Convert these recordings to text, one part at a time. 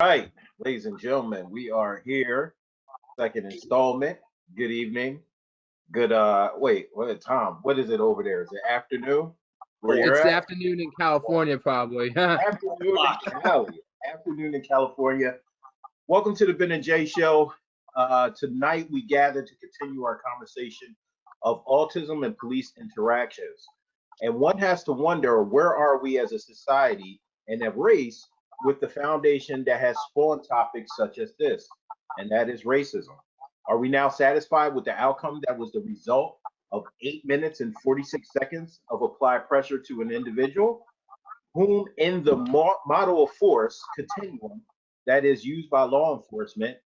Right, ladies and gentlemen, we are here, second installment. Good evening. Good wait, what Tom, what is it over there? Is it afternoon where you're It's at? afternoon in California, probably. Afternoon in Cali. Afternoon in California. Welcome to the Ben and Jay show. Tonight we gather to continue our conversation of autism and police interactions. And one has to wonder, where are we as a society and a race with the foundation that has spawned topics such as this, and that is racism. Are we now satisfied with the outcome that was the result of 8 minutes and 46 seconds of applied pressure to an individual whom, in the model of force continuum that is used by law enforcement,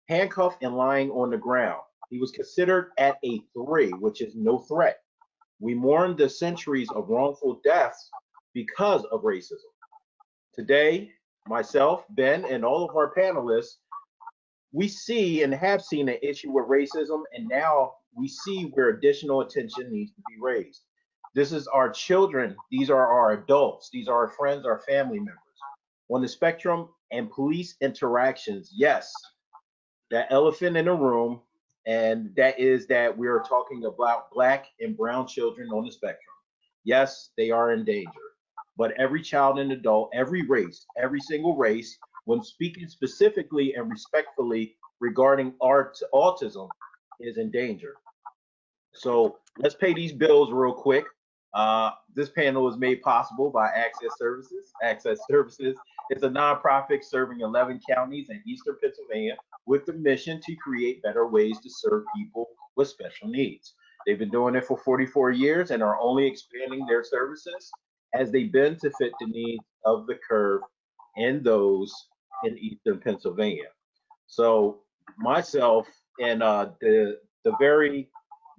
handcuffed and lying on the ground? He was considered at a 3, which is no threat. We mourn the centuries of wrongful deaths because of racism. Today, myself, Ben, and all of our panelists, we see and have seen an issue with racism, and now we see where additional attention needs to be raised. This is our children, these are our adults, these are our friends, our family members. On the spectrum and police interactions, yes, that elephant in the room, and that is that we are talking about Black and brown children on the spectrum. Yes, they are in danger, but every child and adult, every race, every single race, when speaking specifically and respectfully regarding autism, is in danger. So let's pay these bills real quick. This panel is made possible by Access Services. Access Services is a nonprofit serving 11 counties in Eastern Pennsylvania with the mission to create better ways to serve people with special needs. They've been doing it for 44 years and are only expanding their services as they bend to fit the needs of the curve and those in Eastern Pennsylvania. So myself and the very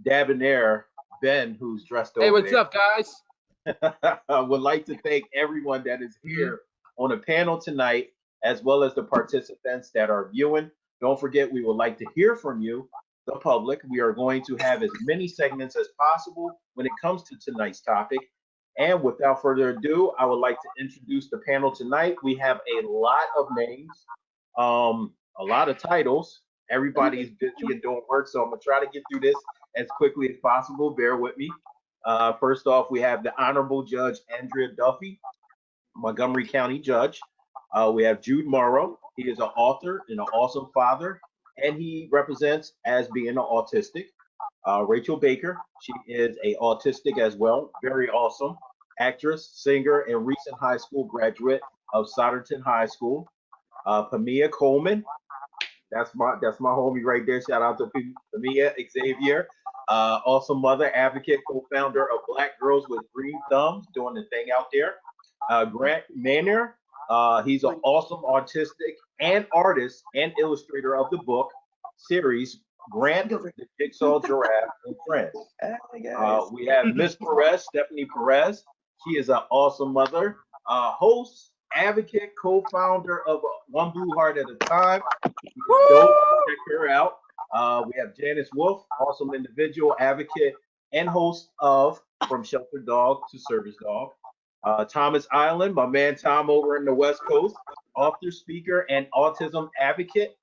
debonair Ben, who's dressed Hey, over what's up, guys? there, would like to thank everyone that is Mhm. here on the panel tonight, as well as the participants that are viewing. Don't forget, we would like to hear from you, the public. We are going to have as many segments as possible when it comes to tonight's topic. And without further ado, I would like to introduce the panel tonight. We have a lot of names, a lot of titles. Everybody's busy and doing work, so I'm gonna try to get through this as quickly as possible. Bear with me. First off, we have the Honorable Judge Andrea Duffy, Montgomery County Judge. We have Jude Morrow. He is an author and an awesome father, and he represents as being an autistic. Rachel Baker, she is a autistic as well, very awesome actress, singer, and recent high school graduate of Souderton High School. Pamia Coleman, that's my homie right there. Shout out to Pamia Xavier. Also mother, advocate, co-founder of Black Girls with Green Thumbs, doing the thing out there. Grant Manor, he's an awesome autistic and artist and illustrator of the book series Grant the Jigsaw Giraffe and Friends. We have Miss Perez, Stephanie Perez. She is an awesome mother, host, advocate, co-founder of One Blue Heart at a Time. She's dope. Check her out. We have Janice Wolf, awesome individual, advocate, and host of From Shelter Dog to Service Dog. Thomas Iland, my man Tom over in the West Coast, author, speaker, and autism advocate.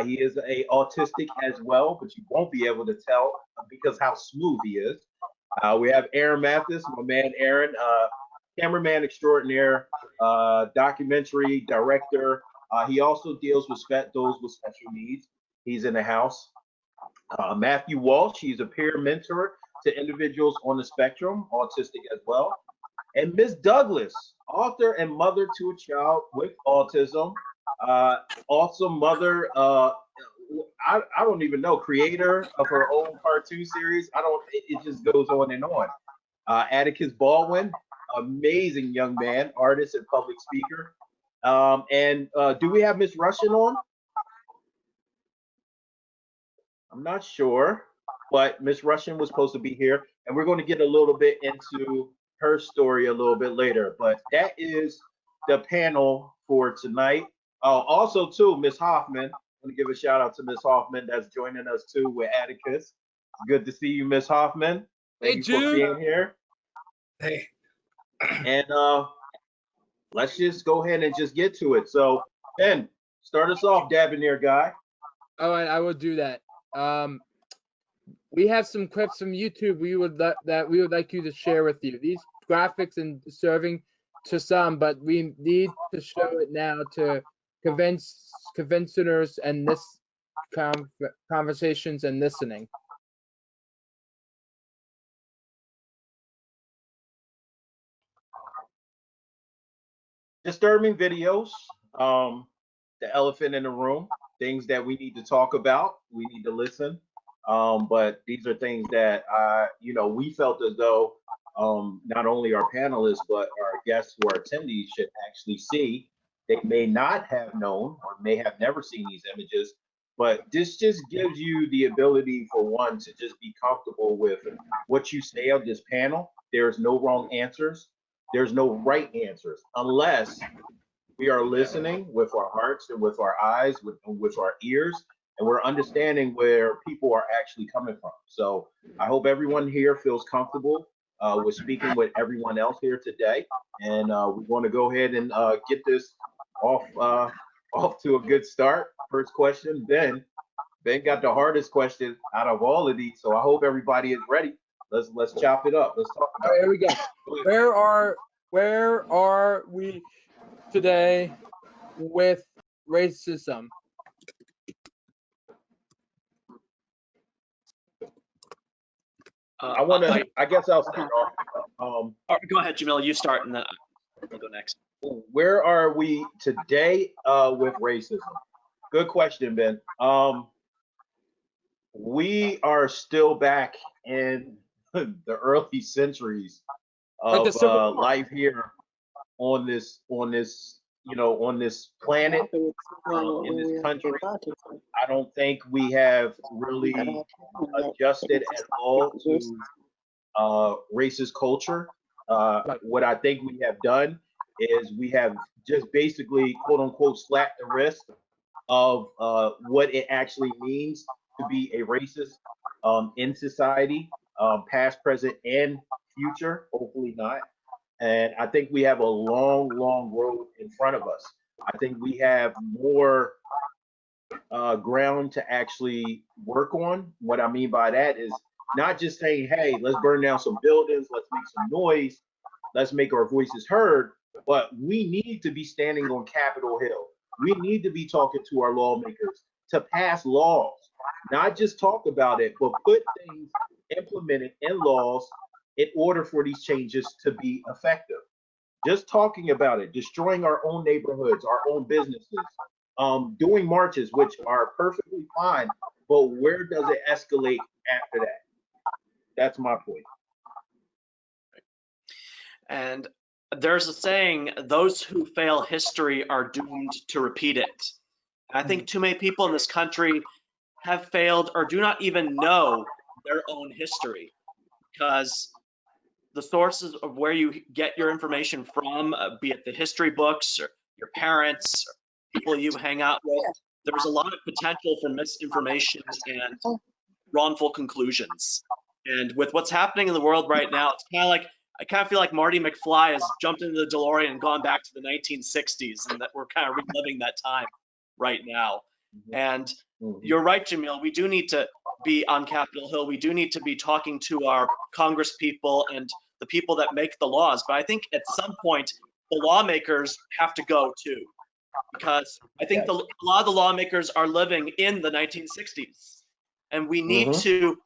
He is a autistic as well, but you won't be able to tell because how smooth he is. We have Aaron Mathis, my man Aaron, cameraman extraordinaire, documentary director. He also deals with those with special needs. He's in the house. Matthew Walsh, he's a peer mentor to individuals on the spectrum, autistic as well. And Miss Douglas, author and mother to a child with autism, uh, awesome mother. I don't even know, creator of her own cartoon series. I don't. It just goes on and on. Atticus Baldwin, amazing young man, artist and public speaker. And do we have Miss Russian on? I'm not sure, but Miss Russian was supposed to be here, and we're going to get a little bit into her story a little bit later. But that is the panel for tonight. Oh, also too, Miss Hoffman. I'm going to give a shout out to Miss Hoffman that's joining us too with Atticus. It's good to see you, Miss Hoffman. Thank Hey, you for Jude. being here. Hey. And let's just go ahead and just get to it. So, Ben, Start us off, Dabonere guy. All right, I will do that. We have some clips from YouTube that we would like you to share with you. These graphics and serving to some, but we need to show it now to convincers and this conversations and listening. Disturbing videos. The elephant in the room. Things that we need to talk about. We need to listen. But these are things that we felt as though not only our panelists but our guests who are attendees should actually see. They may not have known or may have never seen these images, but this just gives you the ability for one to just be comfortable with what you say on this panel. There's no wrong answers. There's no right answers unless we are listening with our hearts and with our eyes, with our ears, and we're understanding where people are actually coming from. So I hope everyone here feels comfortable with speaking with everyone else here today. And we want to go ahead and get this off to a good start. First question, Ben. Ben got the hardest question out of all of these, so I hope everybody is ready. Let's chop it up. Let's talk about it. Here we go. Where are we today with racism? I guess I'll start off. Go ahead, Jamiel. You start, and then I'll go next. Where are we today with racism? Good question, Ben. We are still back in the early centuries of life here on this planet, in this country. I don't think we have really adjusted at all to racist culture. What I think we have done is we have just basically, quote unquote, slapped the wrist of what it actually means to be a racist in society, past, present, and future. Hopefully not. And I think we have a long, long road in front of us. I think we have more ground to actually work on. What I mean by that is not just saying, hey, let's burn down some buildings, let's make some noise, let's make our voices heard, but we need to be standing on Capitol Hill. We need to be talking to our lawmakers to pass laws, not just talk about it, but put things implemented in laws in order for these changes to be effective. Just talking about it, destroying our own neighborhoods, our own businesses, doing marches, which are perfectly fine, but where does it escalate after that? That's my point. And there's a saying, those who fail history are doomed to repeat it. I think too many people in this country have failed or do not even know their own history, because the sources of where you get your information from, be it the history books or your parents, or people you hang out with, there's a lot of potential for misinformation and wrongful conclusions. And with what's happening in the world right now, it's kind of like, I kind of feel like Marty McFly has jumped into the DeLorean and gone back to the 1960s, and that we're kind of reliving that time right now. And you're right, Jamiel, we do need to be on Capitol Hill. We do need to be talking to our Congress people and the people that make the laws. But I think at some point, the lawmakers have to go too, because I think a lot of the lawmakers are living in the 1960s, and we need to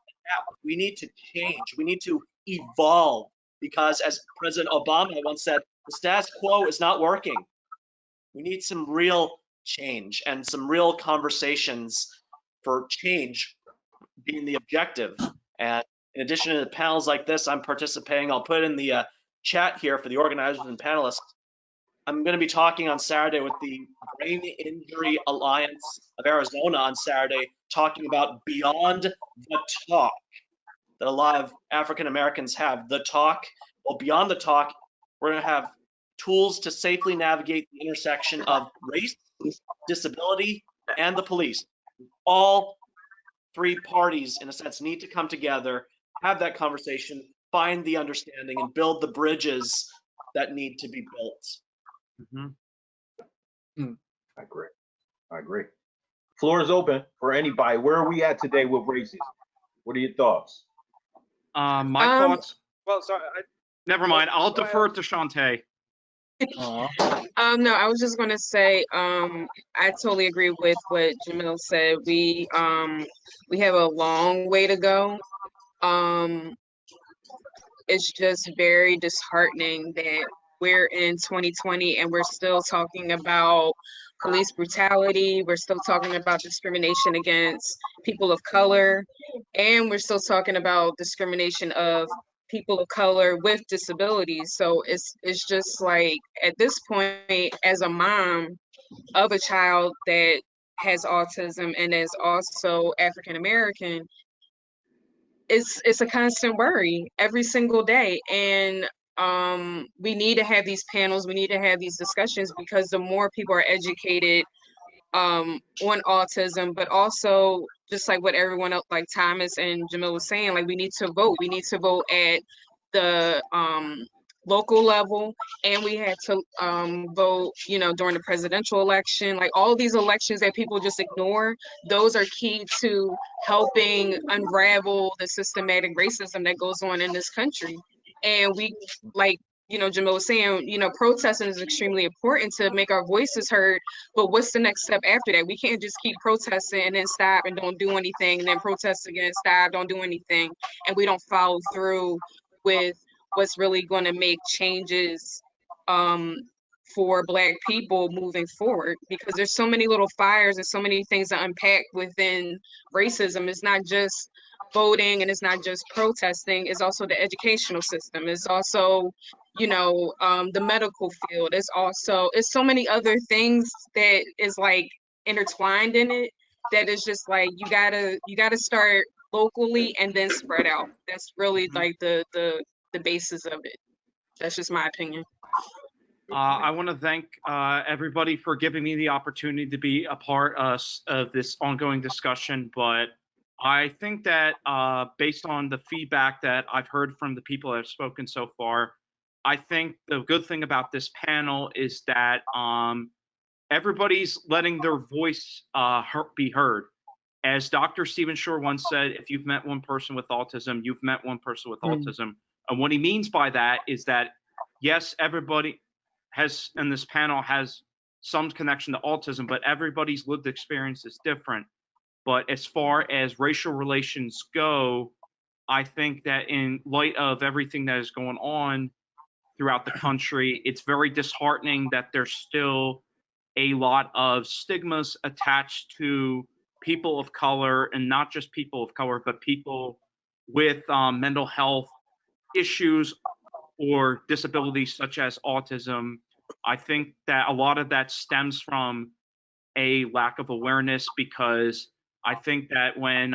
change. We need to evolve, because as President Obama once said, the status quo is not working. We need some real change and some real conversations for change being the objective. And in addition to the panels like this, I'm participating. I'll put in the chat here for the organizers and panelists. I'm going to be talking on Saturday with the Brain Injury Alliance of Arizona on Saturday, talking about beyond the talk that a lot of African Americans have. The talk, well, beyond the talk, we're going to have tools to safely navigate the intersection of race, disability, and the police. All three parties, in a sense, need to come together, have that conversation, find the understanding, and build the bridges that need to be built. I agree. I agree. Floor is open for anybody. Where are we at today with racism? What are your thoughts? My thoughts. Well, sorry. Never mind. I'll defer to Chante. No, I was just gonna say, I totally agree with what Jamiel said. We have a long way to go. Um, it's just very disheartening that we're in 2020 and we're still talking about police brutality. We're still talking about discrimination against people of color, and we're still talking about discrimination of people of color with disabilities. So it's just like at this point, as a mom of a child that has autism and is also African American, it's a constant worry every single day. And we need to have these panels, we need to have these discussions, because the more people are educated on autism, but also just like what everyone else, like Thomas and Jamiel was saying, like we need to vote. We need to vote at the local level, and we had to vote, you know, during the presidential election. Like all these elections that people just ignore, those are key to helping unravel the systematic racism that goes on in this country. And we, like, you know, Jamiel was saying, you know, protesting is extremely important to make our voices heard. But what's the next step after that? We can't just keep protesting and then stop and don't do anything, and then protest again, stop, don't do anything, and we don't follow through with what's really going to make changes for Black people moving forward. Because there's so many little fires and so many things to unpack within racism. It's not just voting and it's not just protesting, it's also the educational system, it's also, you know, the medical field, it's so many other things that is like intertwined in it, that is just like you gotta start locally and then spread out. That's really like the basis of it. That's just my opinion. I want to thank everybody for giving me the opportunity to be a part of this ongoing discussion. But I think that based on the feedback that I've heard from the people that have spoken so far, I think the good thing about this panel is that everybody's letting their voice be heard. As Dr. Stephen Shore once said, if you've met one person with autism, you've met one person with autism. And what he means by that is that, yes, everybody has in this panel has some connection to autism, but everybody's lived experience is different. But as far as racial relations go, I think that in light of everything that is going on throughout the country, it's very disheartening that there's still a lot of stigmas attached to people of color, and not just people of color, but people with mental health issues or disabilities such as autism. I think that a lot of that stems from a lack of awareness, because I think that when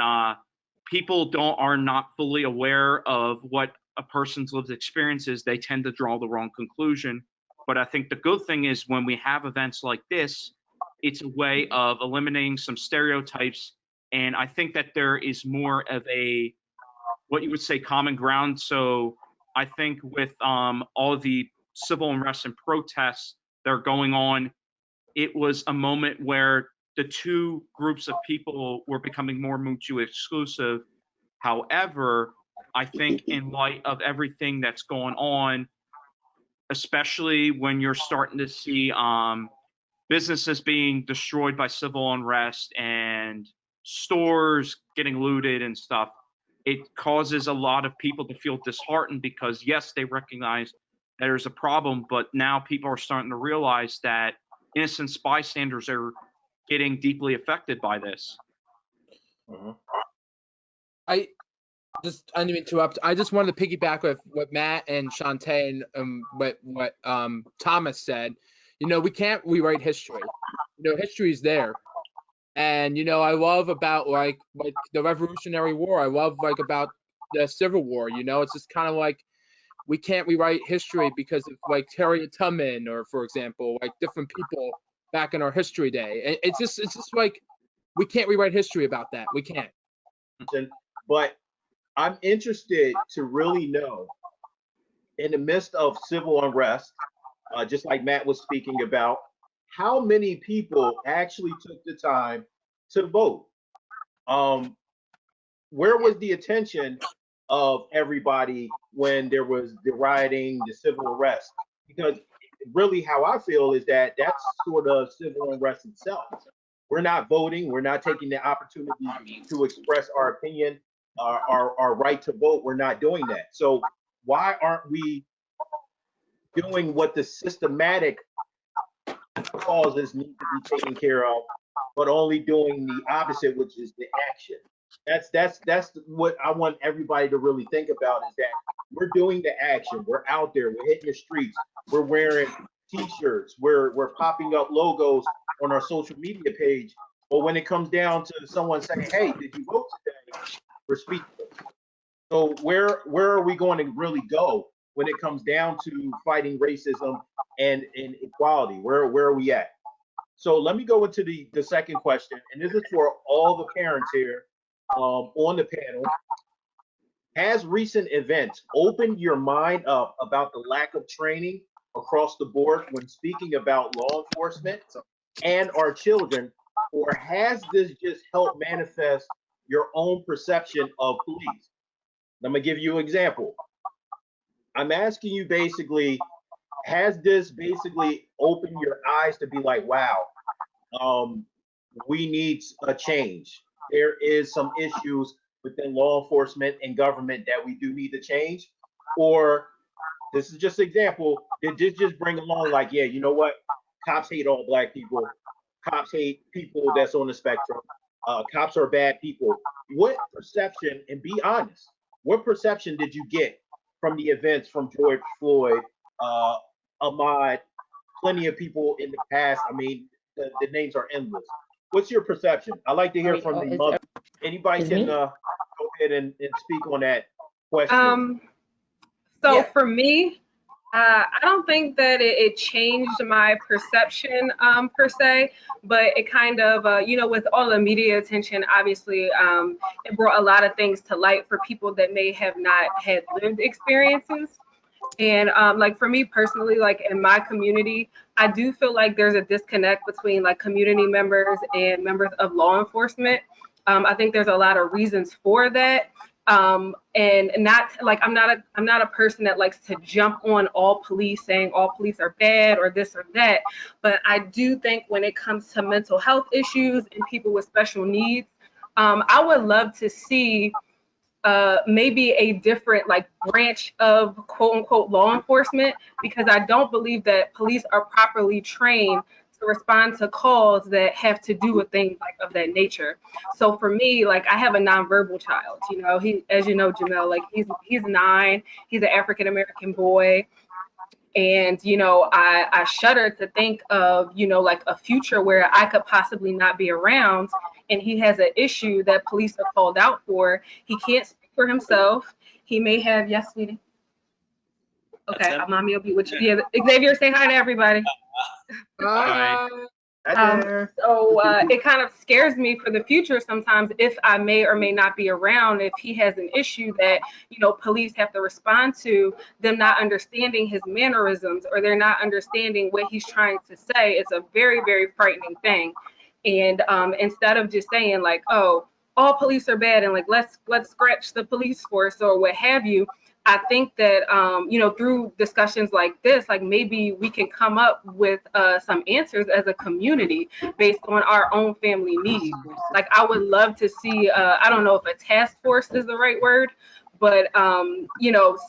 people are not fully aware of what a person's lived experiences, they tend to draw the wrong conclusion. But I think the good thing is when we have events like this, it's a way of eliminating some stereotypes. And I think that there is more of a, what you would say, common ground. So I think with all the civil unrest and protests that are going on, it was a moment where the two groups of people were becoming more mutually exclusive. However, I think in light of everything that's going on, especially when you're starting to see businesses being destroyed by civil unrest and stores getting looted and stuff, it causes a lot of people to feel disheartened, because yes, they recognize that there's a problem, but now people are starting to realize that innocent bystanders are getting deeply affected by this. I didn't interrupt. I just wanted to piggyback with what Matt and Chante and what Thomas said. You know, we can't rewrite history. You know, history is there. And, you know, I love about like the Revolutionary War. I love like about the Civil War. You know, it's just kind of like we can't rewrite history because of like Harriet Tubman, or for example, like different people back in our history day. And it's just like we can't rewrite history about that. We can't. But I'm interested to really know, in the midst of civil unrest, just like Matt was speaking about, how many people actually took the time to vote? Um, where was the attention of everybody when there was the rioting, the civil unrest? Because really, how I feel is that that's sort of civil unrest itself. We're not voting. We're not taking the opportunity to express our opinion, our right to vote. We're not doing that. So why aren't we doing what the systematic causes need to be taken care of, but only doing the opposite, which is the action? That's what I want everybody to really think about, is that we're doing the action. We're out there. We're hitting the streets. We're wearing T-shirts. We're popping up logos on our social media page. But when it comes down to someone saying, "Hey, did you vote today?" we're speechless. So where are we going to really go when it comes down to fighting racism and equality? Where are we at? So let me go into the second question, and this is for all the parents here on the panel. Has recent events opened your mind up about the lack of training across the board when speaking about law enforcement and our children, or has this just helped manifest your own perception of police? I'm gonna give you an example. I'm asking you basically, has this basically opened your eyes to be like, wow, um, we need a change. There is some issues within law enforcement and government that we do need to change. Or this is just an example. Did this just bring along like, yeah, you know what? Cops hate all black people. Cops hate people that's on the spectrum. Cops are bad people. What perception, and be honest, what perception did you get from the events from George Floyd, Ahmaud, plenty of people in the past? I mean, the names are endless. What's your perception? I'd like to hear from the mother. Anybody can go ahead and speak on that question. So Yeah. for me, I don't think that it changed my perception per se, but it kind of, with all the media attention, obviously, it brought a lot of things to light for people that may have not had lived experiences. And like for me personally, like in my community, I do feel like there's a disconnect between like community members and members of law enforcement. I think there's a lot of reasons for that. And not like I'm not a person that likes to jump on all police saying all police are bad or this or that. But I do think when it comes to mental health issues and people with special needs, I would love to see maybe a different like branch of quote unquote law enforcement, because I don't believe that police are properly trained to respond to calls that have to do with things like of that nature. So for me, like I have a nonverbal child, he, as you know, Jamiel, like he's 9, he's an African American boy. And, I shudder to think of, like a future where I could possibly not be around and he has an issue that police are called out for. He can't speak for himself. He may have, yes, sweetie. Okay, mommy will be with you. Yeah, Xavier, say hi to everybody. Bye. So it kind of scares me for the future sometimes if I may or may not be around, if he has an issue that, police have to respond to, them not understanding his mannerisms or they're not understanding what he's trying to say. It's a very, very frightening thing. And instead of just saying like, oh, all police are bad and like let's scratch the police force or what have you, I think that, through discussions like this, like maybe we can come up with some answers as a community based on our own family needs. Like I would love to see, I don't know if a task force is the right word, but,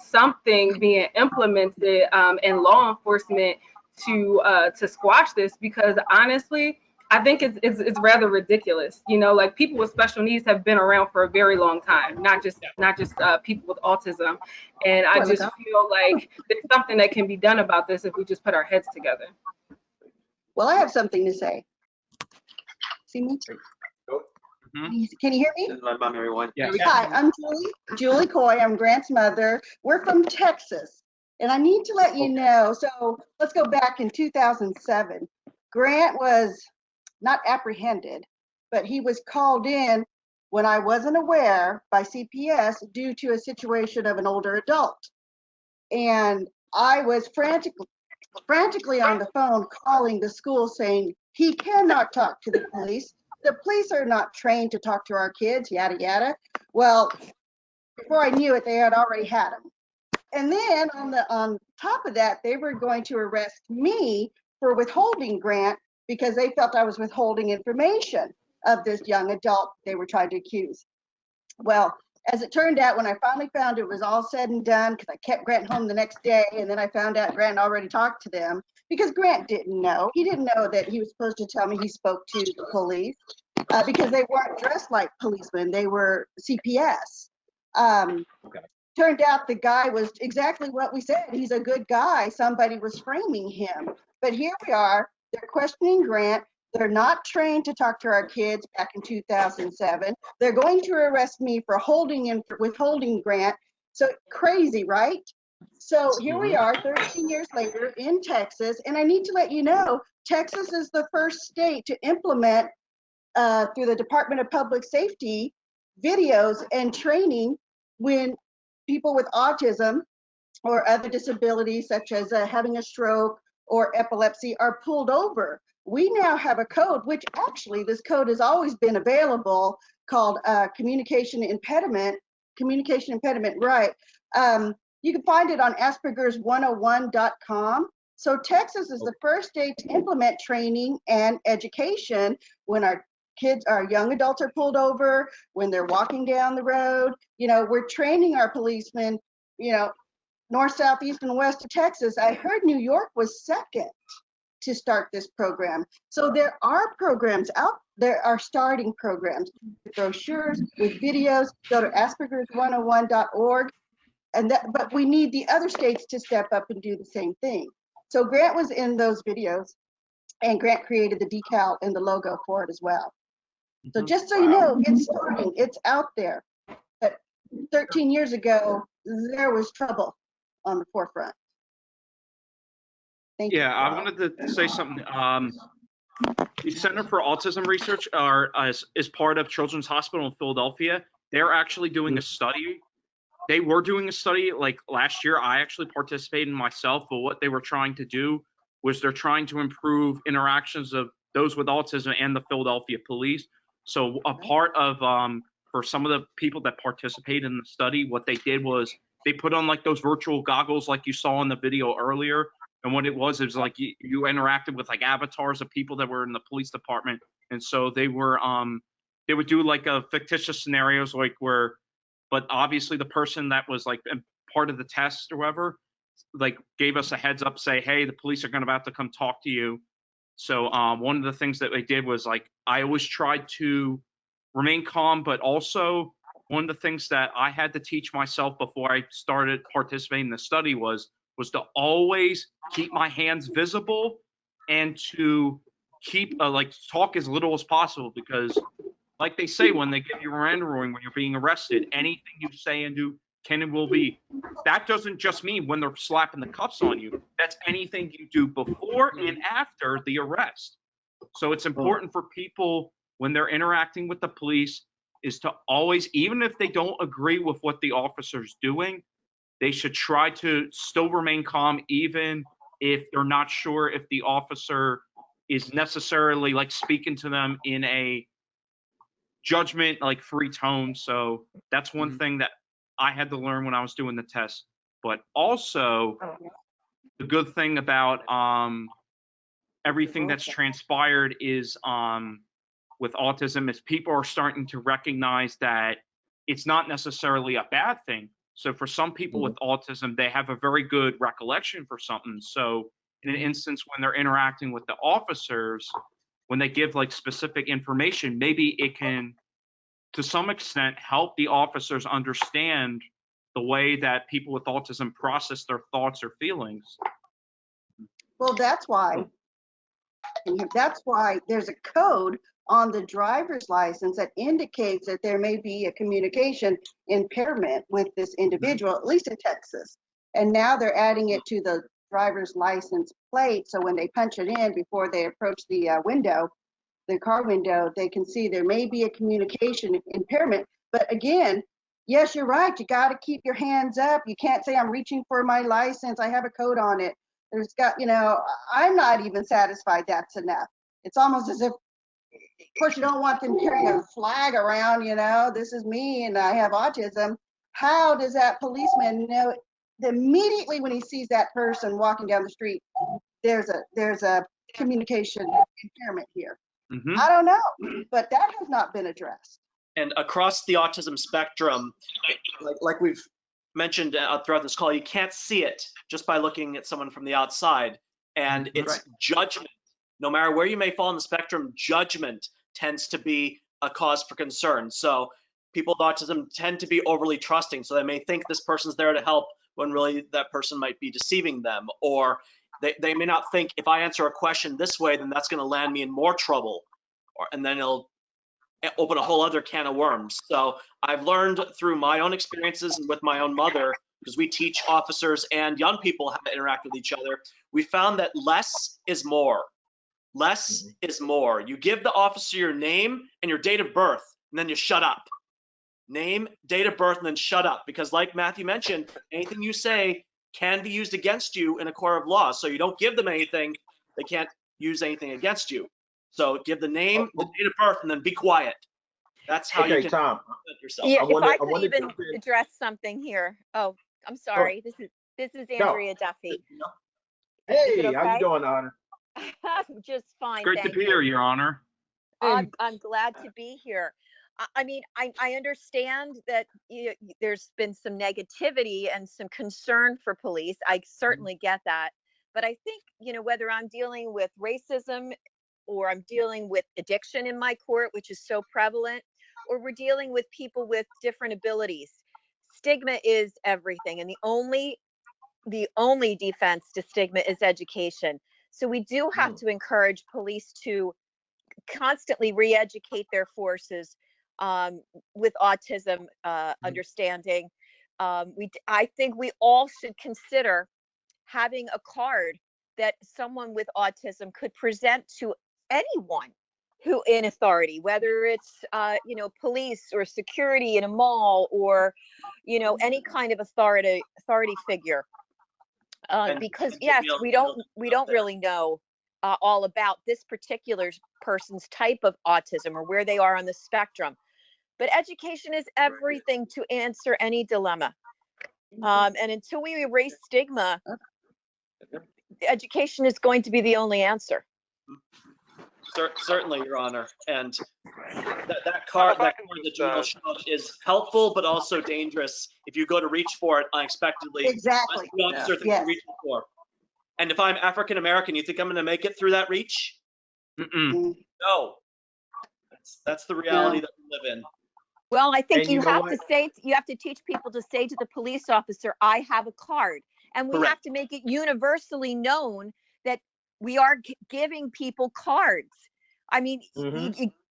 something being implemented in law enforcement to squash this, because honestly, I think it's rather ridiculous. Like people with special needs have been around for a very long time, not just people with autism. And I just feel like there's something that can be done about this if we just put our heads together. Well, I have something to say. See me? Can you hear me? This is my mom, everyone. Yeah. Hi, I'm Julie Coy. I'm Grant's mother. We're from Texas. And I need to let you know, so let's go back in 2007. Grant was not apprehended, but he was called in when I wasn't aware by CPS due to a situation of an older adult. And I was frantically on the phone calling the school saying he cannot talk to the police. The police are not trained to talk to our kids, yada, yada. Well, before I knew it, they had already had him. And then on top of that, they were going to arrest me for withholding grant because they felt I was withholding information of this young adult they were trying to accuse. Well, as it turned out, when I finally found it was all said and done, because I kept Grant home the next day, and then I found out Grant already talked to them, because Grant didn't know. He didn't know that he was supposed to tell me he spoke to the police, because they weren't dressed like policemen. They were CPS. Okay. Turned out the guy was exactly what we said. He's a good guy. Somebody was framing him. But here we are. They're questioning Grant. They're not trained to talk to our kids back in 2007. They're going to arrest me for withholding Grant. So crazy, right? So here we are 13 years later in Texas. And I need to let you know, Texas is the first state to implement through the Department of Public Safety videos and training when people with autism or other disabilities such as having a stroke or epilepsy are pulled over. We now have a code, which actually this code has always been available, called communication impediment, right. You can find it on aspergers101.com. So Texas is the first state to implement training and education when our young adults are pulled over, when they're walking down the road. You know, we're training our policemen, you know, north, south, east, and west of Texas. I heard New York was second to start this program. So there are programs out there, are starting programs with brochures, with videos. Go to aspergers101.org. But we need the other states to step up and do the same thing. So Grant was in those videos, and Grant created the decal and the logo for it as well. So just so you know, it's starting, it's out there. But 13 years ago, there was trouble on the forefront. Thank you. Yeah, I wanted to say something. The Center for Autism Research is part of Children's Hospital in Philadelphia. They're actually doing a study. They were doing a study like last year. I actually participated in myself, but what they were trying to do was they're trying to improve interactions of those with autism and the Philadelphia police. So a part of for some of the people that participated in the study, what they did was they put on like those virtual goggles like you saw in the video earlier. And what it was like you interacted with like avatars of people that were in the police department. And so they would do like a fictitious scenarios like where, but obviously the person that was like part of the test or whatever, like gave us a heads up, say, hey, the police are about to come talk to you. So one of the things that they did was like, I always tried to remain calm, but also one of the things that I had to teach myself before I started participating in the study was to always keep my hands visible and to keep like talk as little as possible, because like they say when they give you Miranda warning when you're being arrested, anything you say and do can and will be. That doesn't just mean when they're slapping the cuffs on you. That's anything you do before and after the arrest. So it's important for people when they're interacting with the police is to always, even if they don't agree with what the officer's doing, they should try to still remain calm, even if they're not sure if the officer is necessarily like speaking to them in a judgment like free tone. So that's one thing that I had to learn when I was doing the test. But also the good thing about everything that's transpired is with autism is people are starting to recognize that it's not necessarily a bad thing. So for some people with autism, they have a very good recollection for something. So in an instance when they're interacting with the officers, when they give like specific information, maybe it can to some extent help the officers understand the way that people with autism process their thoughts or feelings. Well, that's why there's a code on the driver's license that indicates that there may be a communication impairment with this individual, at least in Texas. And now they're adding it to the driver's license plate. So when they punch it in before they approach the window, the car window, they can see there may be a communication impairment. But again, yes, you're right. You got to keep your hands up. You can't say I'm reaching for my license. I have a code on it. There's got, you know, I'm not even satisfied that's enough. It's almost as if, of course, you don't want them carrying a flag around, you know, this is me and I have autism. How does that policeman know that immediately when he sees that person walking down the street, there's a communication impairment here? Mhm. I don't know, but that has not been addressed. And across the autism spectrum, like we've mentioned throughout this call, you can't see it just by looking at someone from the outside. And it's judgment. No matter where you may fall on the spectrum, judgment tends to be a cause for concern. So people with autism tend to be overly trusting. So they may think this person's there to help when really that person might be deceiving them. Or they may not think, if I answer a question this way, then that's going to land me in more trouble. And then it'll open a whole other can of worms. So I've learned through my own experiences and with my own mother, because we teach officers and young people how to interact with each other, we found that less is more. Less is more. You give the officer your name and your date of birth, and then you shut up. Name, date of birth, and then shut up. Because like Matthew mentioned, anything you say can be used against you in a court of law. So you don't give them anything, they can't use anything against you. So give the name, the date of birth, and then be quiet. That's how you can Tom. defend yourself. Yeah, I if wanna- I I could wanna even jump in. address something here. Oh, I'm sorry. This is Andrea Duffy. Is it Hey, how you okay? doing, Honor? Just fine, Great to thank be you. here, Your Honor. I'm glad to be here. I mean, I understand that there's been some negativity and some concern for police. I certainly get that. But I think, you know, whether I'm dealing with racism or I'm dealing with addiction in my court, which is so prevalent, or we're dealing with people with different abilities, stigma is everything. And the only defense to stigma is education. So we do have to encourage police to constantly re-educate their forces with autism understanding. I think we all should consider having a card that someone with autism could present to anyone who in authority, whether it's you know, police or security in a mall, or you know, any kind of authority figure. Because yes, we don't really know all about this particular person's type of autism or where they are on the spectrum. But education is everything to answer any dilemma. And until we erase stigma, education is going to be the only answer. Certainly, Your Honor. And that card that Jamiel showed is helpful, but also dangerous if you go to reach for it unexpectedly. Exactly. The officer thinks Yes. you're reaching for. And if I'm African American, you think I'm going to make it through that reach? No. That's the reality that we live in. Well, I think And you you know have what? to say, you have to teach people to say to the police officer, I have a card. And we Correct. have to make it universally known that we are giving people cards. I mean,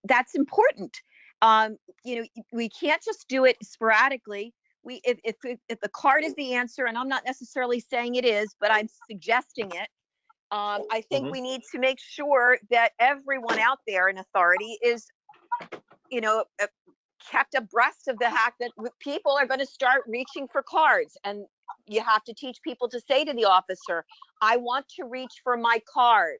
that's important. You know, we can't just do it sporadically. If the card is the answer, and I'm not necessarily saying it is, but I'm suggesting it. I think we need to make sure that everyone out there in authority is, you know, kept abreast of the fact that people are going to start reaching for cards, and you have to teach people to say to the officer, I want to reach for my card.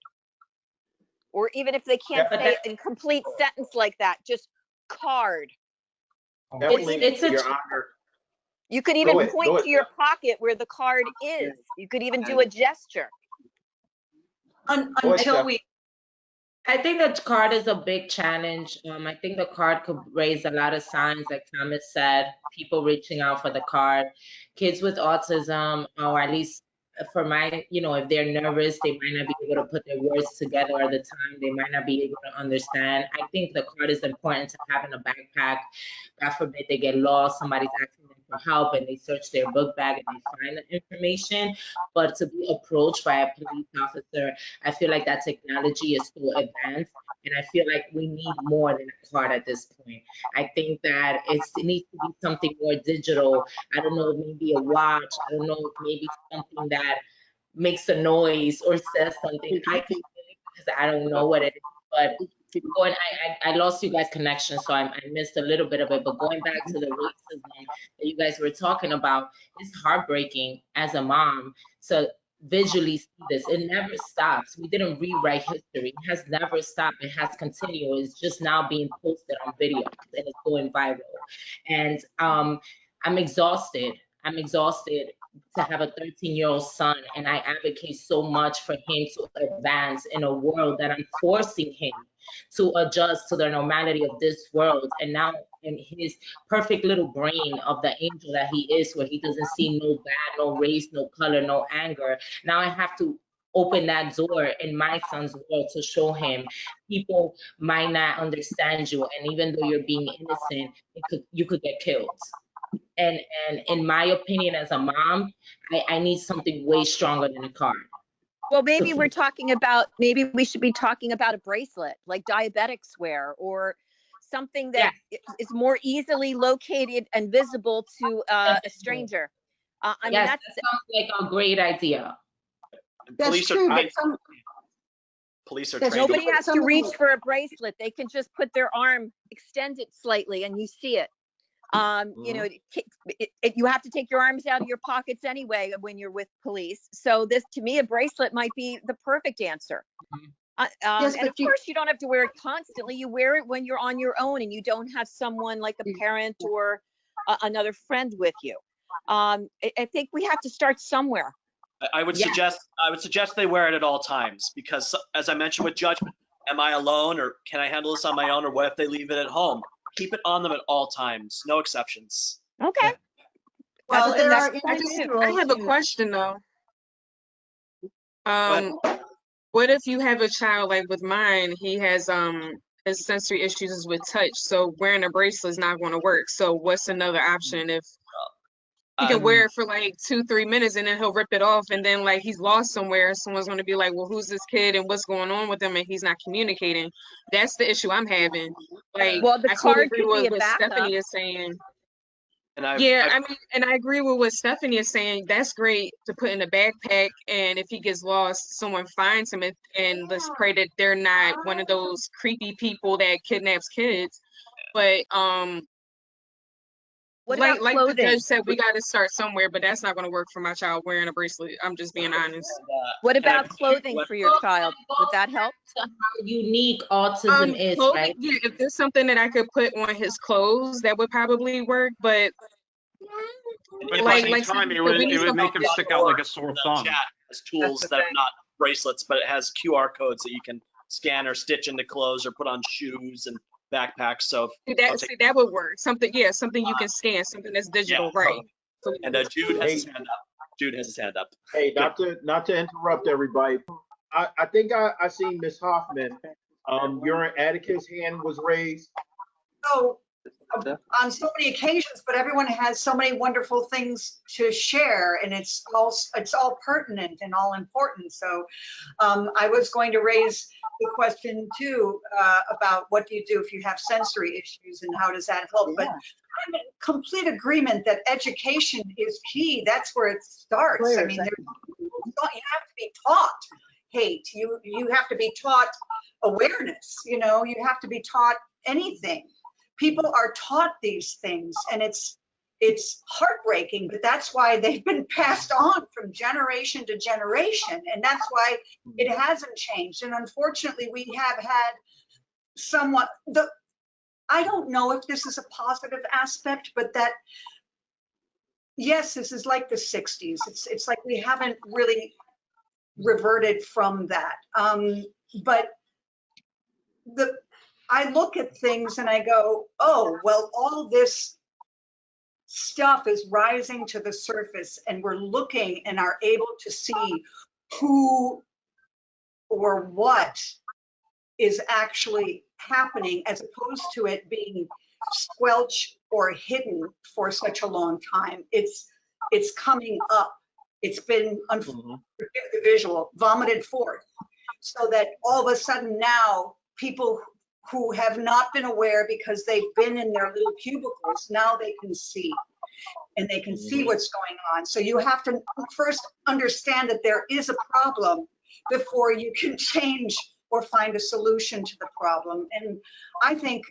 Or even if they can't say it in complete sentence like that, just card. Your Honor. You could even Go point ahead, to your pocket where the card is. You could even do a gesture. Until we, I think that card is a big challenge. I think the card could raise a lot of signs, like Thomas said, people reaching out for the card, kids with autism, or at least for my, you know, if they're nervous, they might not be able to put their words together at the time. They might not be able to understand. I think the card is important to have in a backpack. God forbid they get lost, somebody's asking them for help and they search their book bag and they find the information. But to be approached by a police officer, I feel like that technology is so advanced, and I feel like we need more than a card at this point. I think that it needs to be something more digital. I don't know, maybe a watch. I don't know, maybe something that makes a noise or says something. I can't because I don't know what it is, but I lost you guys' connection, so I missed a little bit of it. But going back to the racism that you guys were talking about, it's heartbreaking as a mom. So visually see this. It never stops. We didn't rewrite history. It has never stopped. It has continued. It's just now being posted on videos and it's going viral. And I'm exhausted. I'm exhausted to have a 13-year-old son, and I advocate so much for him to advance in a world that I'm forcing him to adjust to the normality of this world. And now in his perfect little brain of the angel that he is, where he doesn't see no bad, no race, no color, no anger, now I have to open that door in my son's world to show him people might not understand you, and even though you're being innocent, you could get killed. And in my opinion, as a mom, I need something way stronger than a card. Well, maybe maybe we should be talking about a bracelet like diabetics wear, or something that is more easily located and visible to a stranger. I mean, that sounds like a great idea. That's true, but police are trained. Nobody has to reach for a bracelet. They can just put their arm, extend it slightly, and you see it. You know, you have to take your arms out of your pockets anyway when you're with police. So this, to me, a bracelet might be the perfect answer. Yes, and of course, you don't have to wear it constantly. You wear it when you're on your own and you don't have someone like a parent or another friend with you. I think we have to start somewhere. I would suggest they wear it at all times, because as I mentioned with judgment, am I alone, or can I handle this on my own, or what if they leave it at home? Keep it on them at all times, no exceptions. Okay. Well, there are I have a question though. What if you have a child like with mine? He has his sensory issues with touch, so wearing a bracelet is not going to work. So what's another option if he can wear it for like 2-3 minutes and then he'll rip it off, and then like he's lost somewhere, someone's going to be like, well, who's this kid and what's going on with him, and he's not communicating. That's the issue I'm having. Like, well, the I totally card agree could be with a what backup. Stephanie is saying. And I mean, and I agree with what Stephanie is saying. That's great to put in a backpack, and if he gets lost, someone finds him, and let's pray that they're not one of those creepy people that kidnaps kids. But What like about the clothing? judge said, we got to start somewhere, but that's not going to work for my child wearing a bracelet. I'm just being honest. What about clothing for your child? Would that help? How unique autism is, clothing, right? yeah, if there's something that I could put on his clothes, that would probably work. But But at the same time, it would make him stick out like a sore thumb. Chat has tools that are not bracelets, but it has QR codes that you can scan or stitch into clothes or put on shoes and backpacks. So that would work. Something you can scan, something that's digital, right? And Jude has his hand up. Jude has his hand up. Hey, not to interrupt everybody. I think I seen Miss Hoffman. Your atticus hand was raised. So on so many occasions, but everyone has so many wonderful things to share, and it's all pertinent and all important. So I was going to raise the question too about what do you do if you have sensory issues and how does that help? But I'm in complete agreement that education is key. That's where it starts. I mean, you have to be taught hate. You have to be taught awareness. You know, you have to be taught anything. People are taught these things, and it's heartbreaking, but that's why they've been passed on from generation to generation, and that's why it hasn't changed. And unfortunately, we have had somewhat I don't know if this is a positive aspect, but that yes, this is like the 60s. It's like we haven't really reverted from that. But I look at things and I go, oh, well, all this stuff is rising to the surface, and we're looking and are able to see who or what is actually happening, as opposed to it being squelched or hidden for such a long time. It's coming up. It's been, the visual, vomited forth, so that all of a sudden now people who have not been aware because they've been in their little cubicles, now they can see, and they can see what's going on. So you have to first understand that there is a problem before you can change or find a solution to the problem. And I think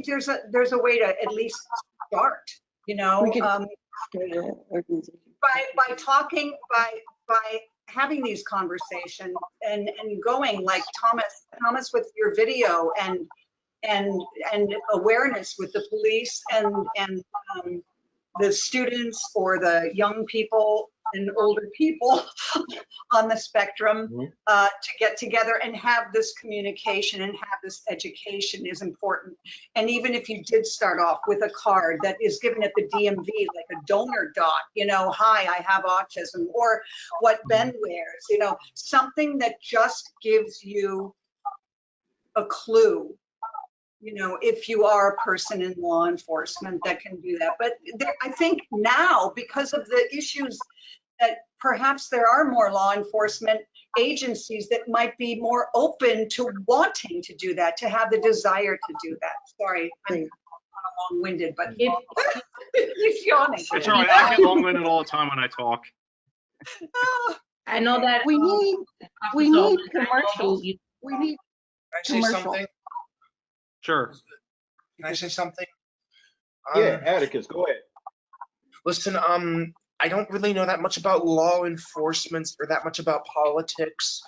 there's a way to at least start, you know. by talking, by having these conversations and going like Thomas with your video and awareness with the police and the students or the young people and older people on the spectrum to get together and have this communication and have this education is important. And even if you did start off with a card that is given at the DMV, like a donor dot, you know, hi, I have autism, or what Ben wears, you know, something that just gives you a clue, you know, if you are a person in law enforcement that can do that. But there, I think now, because of the issues that perhaps there are more law enforcement agencies that might be more open to wanting to do that, to have the desire to do that. Sorry, I'm long-winded, but he's yawning. It's all right. I get long-winded all the time when I talk. I know that We need commercials. We need Can I say commercial. something? Sure. Can I say something? Yeah, Atticus, go ahead. Listen, I don't really know that much about law enforcement or that much about politics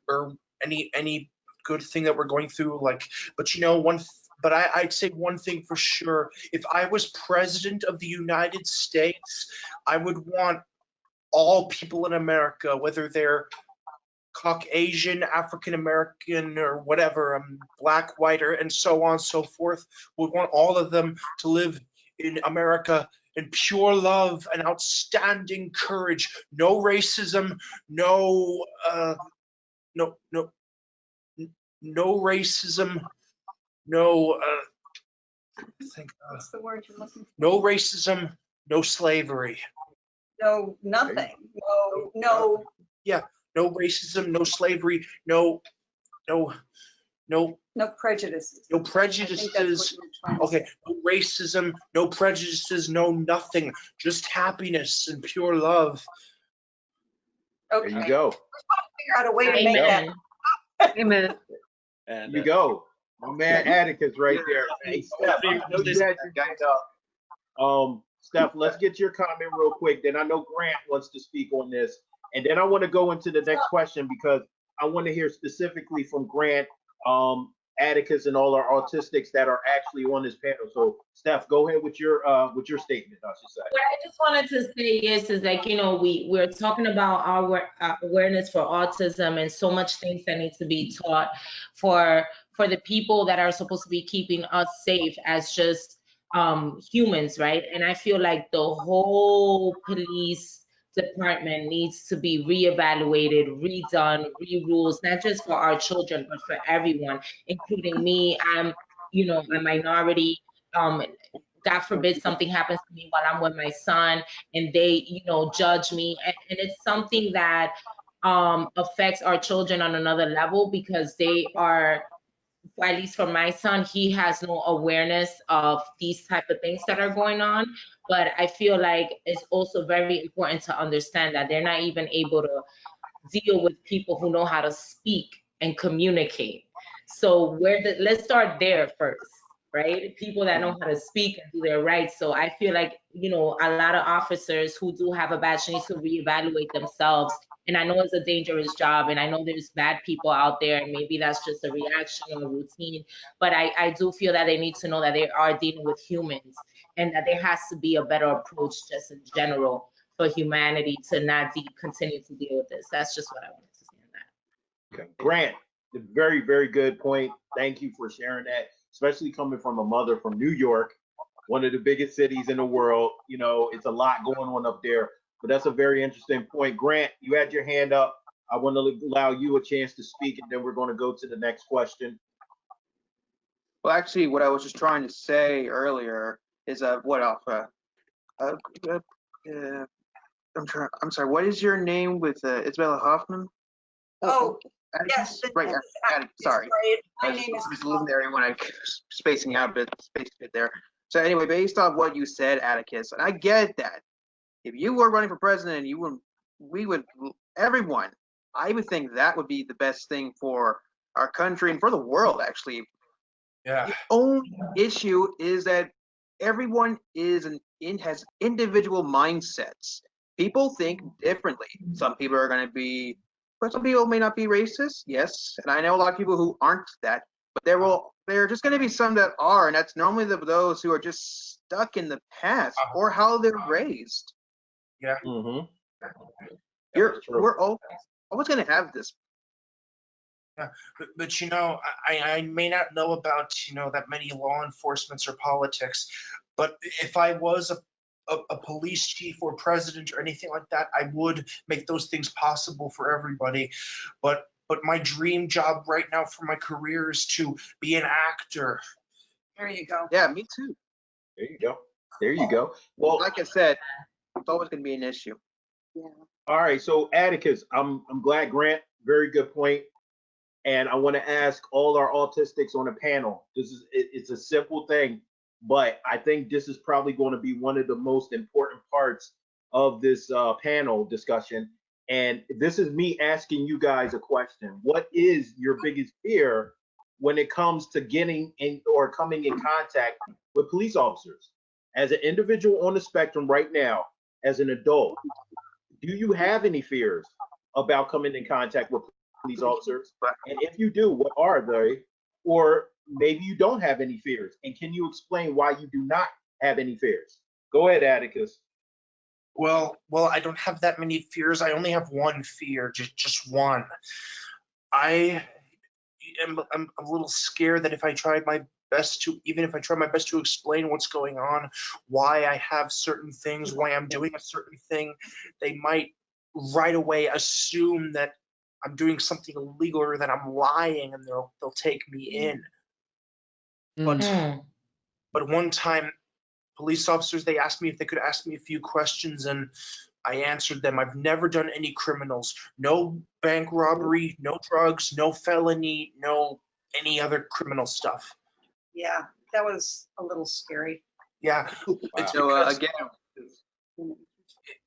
or any good thing that we're going through. Like, but you know, I'd say one thing for sure. If I was president of the United States, I would want all people in America, whether they're Caucasian, African American, or whatever, black, white, and so on and so forth, would want all of them to live in America in pure love and outstanding courage. No racism, no racism, no What's the word you're looking for? no racism, no slavery. No, nothing. No. Yeah, no racism, no slavery, no Prejudices. no I think that's prejudices. what you're trying to Okay, say. no racism, no prejudices, no nothing, just happiness and pure love. Okay. There you go. Figure out a way to make Amen. that. Amen. And You go. My man Atticus right there. Hey, Steph, I know you had your hand up. Steph, let's get your comment real quick. Then I know Grant wants to speak on this. And then I want to go into the next question because I want to hear specifically from Grant, Atticus, and all our autistics that are actually on this panel. So, Steph, go ahead with your statement, I should say. What I just wanted to say is like, you know, we're talking about our awareness for autism and so much things that need to be taught for the people that are supposed to be keeping us safe as just humans, right? And I feel like the whole police department needs to be reevaluated, redone, re-rules, not just for our children, but for everyone, including me. I'm, you know, a minority. God forbid something happens to me while I'm with my son and they, you know, judge me. And it's something that affects our children on another level because they are, at least for my son, he has no awareness of these type of things that are going on. But I feel like it's also very important to understand that they're not even able to deal with people who know how to speak and communicate. So let's start there first, right? People that know how to speak and do their rights. So I feel like, you know, a lot of officers who do have a badge need to reevaluate themselves. And I know it's a dangerous job and I know there's bad people out there and maybe that's just a reaction or a routine, but I do feel that they need to know that they are dealing with humans and that there has to be a better approach just in general for humanity to not continue to deal with this. That's just what I wanted to say on that. Okay. Grant, very, very good point. Thank you for sharing that, especially coming from a mother from New York, one of the biggest cities in the world. You know, it's a lot going on up there, but that's a very interesting point. Grant, you had your hand up. I want to allow you a chance to speak, and then we're going to go to the next question. Well, actually, what I was just trying to say earlier is I'm sorry. What is your name with Isabella Hoffman? Oh, Atticus? yes. Right. Atticus, sorry. My I name is. was losing there when I spacing out a bit there. So anyway, based off what you said, Atticus, and I get that if you were running for president, everyone, I would think that would be the best thing for our country and for the world, actually. Yeah. The only issue is that everyone has individual mindsets. people think differently. Some people are going to be, but some people may not be racist. Yes, and I know a lot of people who aren't that, but there are just going to be some that are, and that's normally those who are just stuck in the past or how they're raised. Yeah. Mm-hmm. We're always going to have this. Yeah, but you know, I may not know about, you know, that many law enforcements or politics, but if I was a police chief or president or anything like that, I would make those things possible for everybody. But my dream job right now for my career is to be an actor. There you go. Yeah, me too. There you go. There you go. Well, Like I said, it's always going to be an issue. Yeah. all right. So Atticus, I'm glad Grant. Very good point. And I want to ask all our autistics on the panel. It's a simple thing, but I think this is probably going to be one of the most important parts of this panel discussion. And this is me asking you guys a question. What is your biggest fear when it comes to getting in or coming in contact with police officers? As an individual on the spectrum right now, as an adult, do you have any fears about coming in contact with police officers? And if you do, what are they? Or maybe you don't have any fears. And can you explain why you do not have any fears? Go ahead, Atticus. Well, I don't have that many fears. I only have one fear, just one. I'm a little scared that if I tried my best to, even if I try my best to explain what's going on, why I have certain things, why I'm doing a certain thing, they might right away assume that I'm doing something illegal or that I'm lying, and they'll take me in. But one time, police officers, they asked me if they could ask me a few questions, and I answered them. I've never done any criminals, no bank robbery, no drugs, no felony, no any other criminal stuff. Yeah, that was a little scary. Yeah. It's So because, again,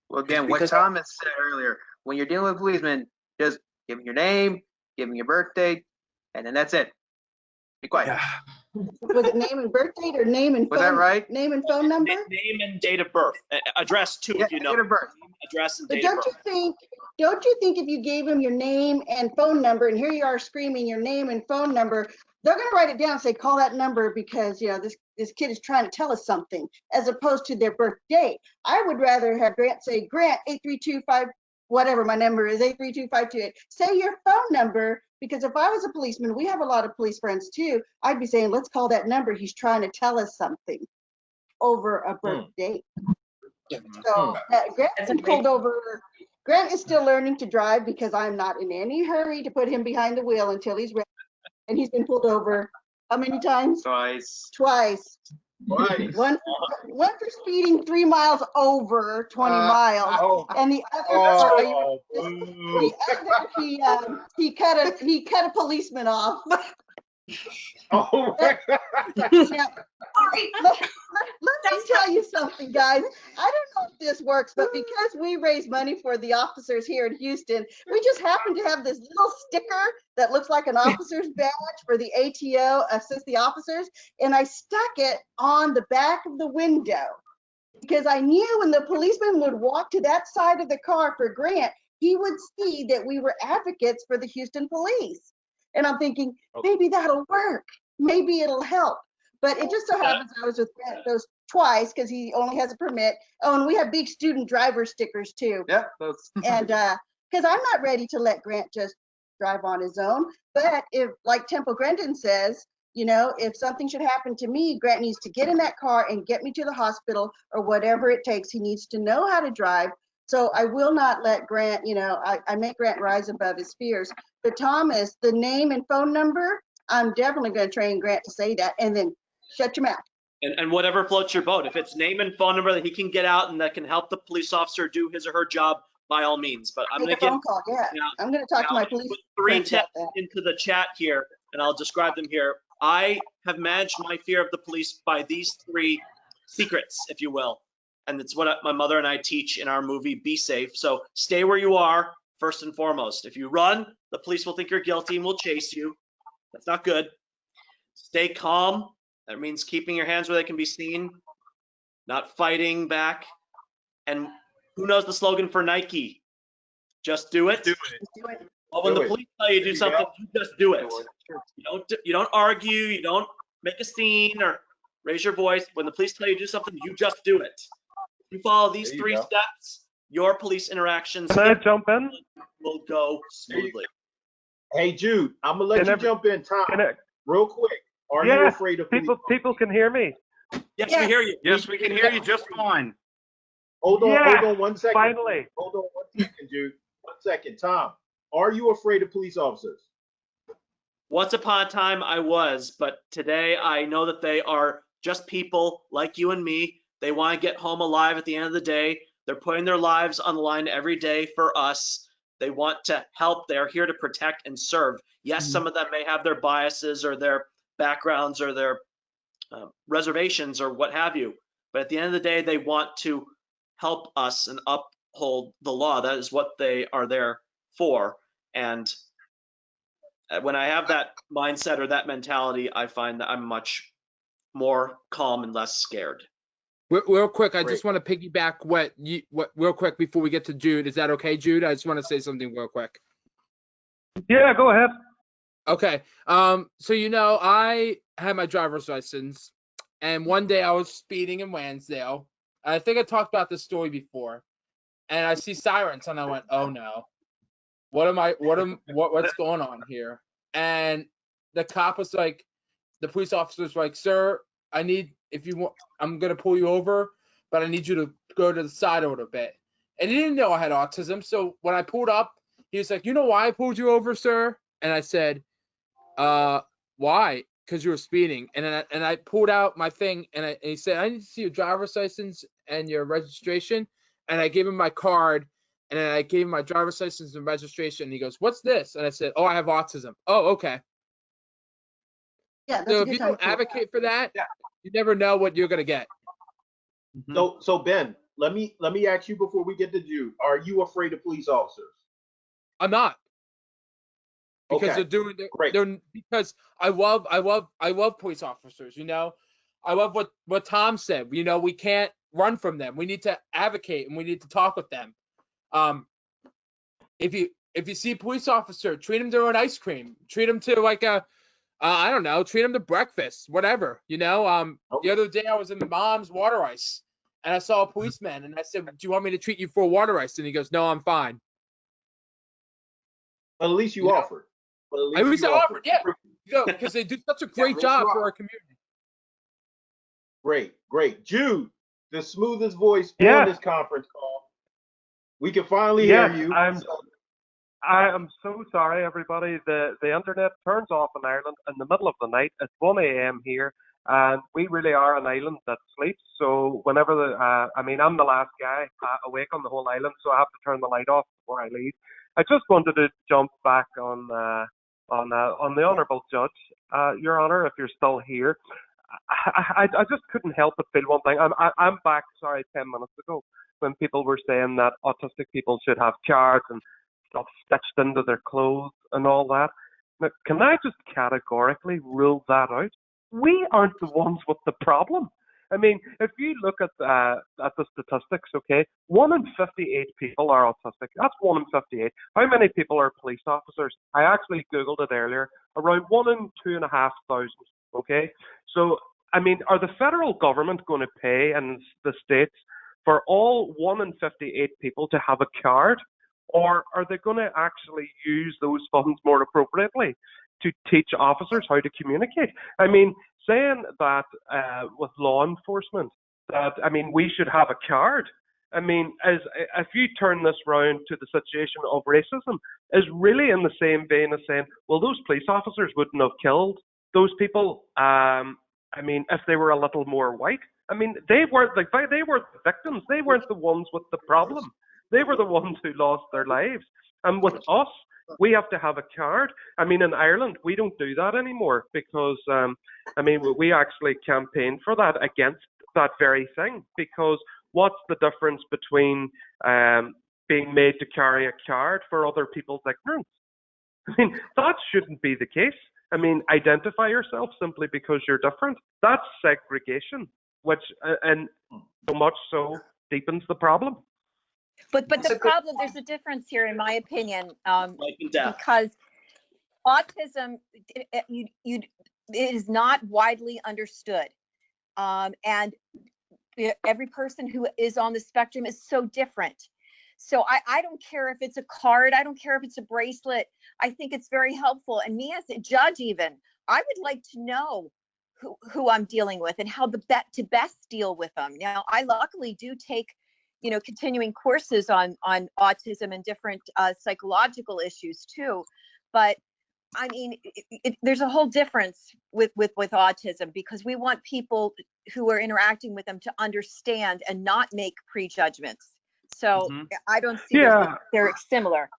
what because Thomas said earlier, when you're dealing with policemen, just give them your name, give them your birthday, and then that's it. Be quiet. yeah. Was it name and birth date or name and Was phone? that right? Name and phone number? Name and date of birth. Address too, Yeah, if you know. date of birth. Address and But date of birth. don't you think if you gave them your name and phone number, and here you are screaming your name and phone number, they're going to write it down and say, call that number because, you know, this kid is trying to tell us something, as opposed to their birth date. I would rather have Grant say, Grant, 8325, whatever my number is, 832528. Say your phone number, because if I was a policeman, we have a lot of police friends too, I'd be saying, let's call that number. He's trying to tell us something over a birth date. So Grant's been pulled over. Grant is still learning to drive because I'm not in any hurry to put him behind the wheel until he's ready. And he's been pulled over how many times? Twice. Twice. One for speeding 3 miles over 20 miles, and the other he cut a policeman off. Oh, Now, let me tell you something, guys. I don't know if this works, but because we raise money for the officers here in Houston, we just happen to have this little sticker that looks like an officer's badge for the ATO, Assist the Officers, and I stuck it on the back of the window because I knew when the policeman would walk to that side of the car for Grant, he would see that we were advocates for the Houston police. And I'm thinking, maybe that'll work. Maybe it'll help. But it just so happens I was with Grant those twice because he only has a permit. Oh, and we have big student driver stickers too. Yeah. And because I'm not ready to let Grant just drive on his own. But if, like Temple Grandin says, you know, if something should happen to me, Grant needs to get in that car and get me to the hospital or whatever it takes. He needs to know how to drive. So I will not let Grant, you know, I make Grant rise above his fears. But Thomas, the name and phone number, I'm definitely going to train Grant to say that, and then shut your mouth. And whatever floats your boat. If it's name and phone number that he can get out and that can help the police officer do his or her job, by all means. But I'm going to Make a phone call, yeah. I'm going to talk to my police put 3 friends about tips that. into the chat here, and I'll describe them here. I have managed my fear of the police by these 3 secrets, if you will. And it's what my mother and I teach in our movie, Be Safe. So stay where you are, first and foremost. If you run, the police will think you're guilty and will chase you. That's not good. Stay calm. That means keeping your hands where they can be seen, not fighting back. And Who knows the slogan for Nike? Just do it. Just do it. Well, when Do the it. police tell you to do There you something, go. you just do it. You don't argue. You don't make a scene or raise your voice. When the police tell you to do something, you just do it. If you follow these There you 3 go. steps, your police interactions Can I jump in? will go smoothly. Hey, Jude, I'm gonna let Can you every- jump in, Tom, Can I, real quick. Are you yeah, afraid of police? people can hear me. Yes, we hear you. Yes, we can hear you just fine. Hold Yeah, on 1 second. finally. Hold on 1 second, Jude. 1 second, Tom. Are you afraid of police officers? Once upon a time, I was, but today I know that they are just people like you and me. They want to get home alive at the end of the day. They're putting their lives on the line every day for us. They want to help. They're here to protect and serve. Yes, some of them may have their biases or their backgrounds or their reservations or what have you. But at the end of the day, they want to help us and uphold the law. That is what they are there for. And when I have that mindset or that mentality, I find that I'm much more calm and less scared. Real quick, I Great. just want to piggyback what real quick before we get to Jude. Is that okay, Jude? I just want to say something real quick. Yeah, go ahead. Okay. So I had my driver's license, and one day I was speeding in Lansdale. I think I talked about this story before, and I see sirens, and I went, "Oh no, what's going on here?" And the cop was like, the police officer was like, "Sir, if you want, I'm gonna pull you over, but I need you to go to the side a little bit." And he didn't know I had autism, so when I pulled up, he was like, "You know why I pulled you over, sir?" And I said, why? Because you were speeding. And I pulled out my thing, and he said, "I need to see your driver's license and your registration." And I gave him my card, and then I gave him my driver's license and registration. And he goes, "What's this?" And I said, "Oh, I have autism." "Oh, okay." Yeah, that's So a if good you time don't to pull. advocate for that, Yeah. you never know what you're gonna get. So Ben, let me ask you before we get to Jude. Are you afraid of police officers? I'm not. Because Okay, great. because I love police officers, I love what Tom said. We can't run from them. We need to advocate and we need to talk with them. If you see a police officer, treat them to an ice cream, treat them to like I don't know, treat them to breakfast, whatever, The other day I was in Mom's Water Ice and I saw a policeman and I said, "Do you want me to treat you for a water ice?" And he goes, "No, I'm fine." But at least you offered. But at I least was you offered. yeah, because they do such a great yes, job you for are. our community. Great. Jude, the smoothest voice Yeah. on this conference call. We can finally Yes, hear you. I am so sorry, everybody. The internet turns off in Ireland in the middle of the night. It's 1 a.m. here, and we really are an island that sleeps. So whenever I'm the last guy awake on the whole island, so I have to turn the light off before I leave. I just wanted to jump back on the honourable judge, Your Honour, if you're still here. I just couldn't help but feel one thing. I'm back. Sorry, 10 minutes ago when people were saying that autistic people should have cards and stuff stitched into their clothes and all that. Now, can I just categorically rule that out? We aren't the ones with the problem. I mean, if you look at the statistics, okay, 1 in 58 people are autistic. That's 1 in 58. How many people are police officers? I actually Googled it earlier. Around 1 in 2,500, okay? So, I mean, are the federal government going to pay in the states for all 1 in 58 people to have a card? Or are they going to actually use those funds more appropriately to teach officers how to communicate? I mean, saying that with law enforcement, we should have a card. I mean, if you turn this round to the situation of racism, is really in the same vein as saying, well, those police officers wouldn't have killed those people. If they were a little more white. I mean, they weren't the victims. They weren't the ones with the problem. They were the ones who lost their lives. And with us, we have to have a card. I mean, in Ireland, we don't do that anymore because, we actually campaigned for that against that very thing. Because what's the difference between being made to carry a card for other people's ignorance? I mean, that shouldn't be the case. I mean, identify yourself simply because you're different. That's segregation, which, and so much so, deepens the problem. But That's the a good problem, there's a difference here, in my opinion, Life and death. because autism, it is not widely understood, and every person who is on the spectrum is so different. So I don't care if it's a card, I don't care if it's a bracelet. I think it's very helpful. And me as a judge, even, I would like to know who I'm dealing with and how to best deal with them. Now, I luckily do take, continuing courses on autism and different psychological issues too. But I mean, there's a whole difference with autism, because we want people who are interacting with them to understand and not make prejudgments. So I don't see they're similar.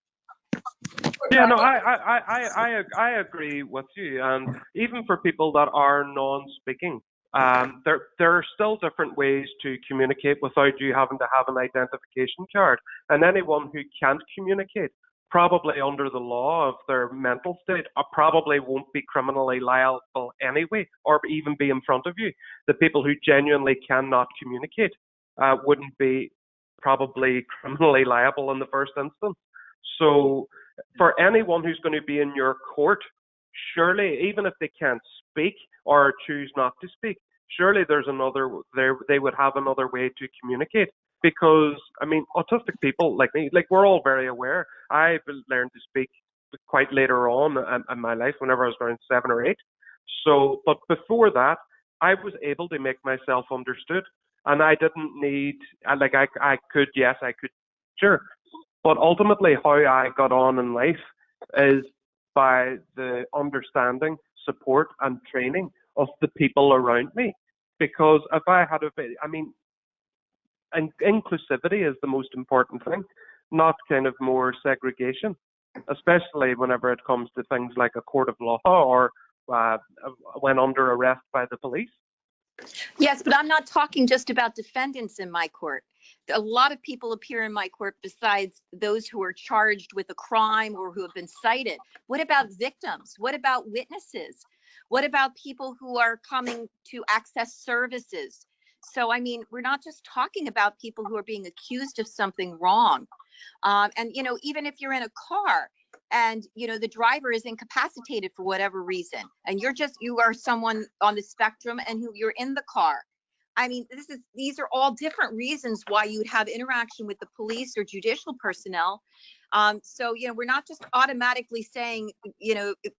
Yeah, no, I agree with you. And even for people that are non-speaking, there are still different ways to communicate without you having to have an identification card. And anyone who can't communicate, probably under the law of their mental state, probably won't be criminally liable anyway, or even be in front of you. The people who genuinely cannot communicate wouldn't be probably criminally liable in the first instance. So for anyone who's going to be in your court, surely, even if they can't speak or choose not to speak, surely they would have another way to communicate. Because, I mean, autistic people like me, we're all very aware. I've learned to speak quite later on in my life, whenever I was around 7 or 8. So, but before that, I was able to make myself understood. And I didn't need, I could, sure. But ultimately, how I got on in life is by the understanding, support, and training of the people around me. Because if I had and inclusivity is the most important thing, not kind of more segregation, especially whenever it comes to things like a court of law or when under arrest by the police. Yes, but I'm not talking just about defendants in my court. A lot of people appear in my court besides those who are charged with a crime or who have been cited. What about victims? What about witnesses? What about people who are coming to access services? So, I mean, we're not just talking about people who are being accused of something wrong. And, even if you're in a car and, the driver is incapacitated for whatever reason, and you are someone on the spectrum and you're in the car. I mean, these are all different reasons why you'd have interaction with the police or judicial personnel. So, we're not just automatically saying,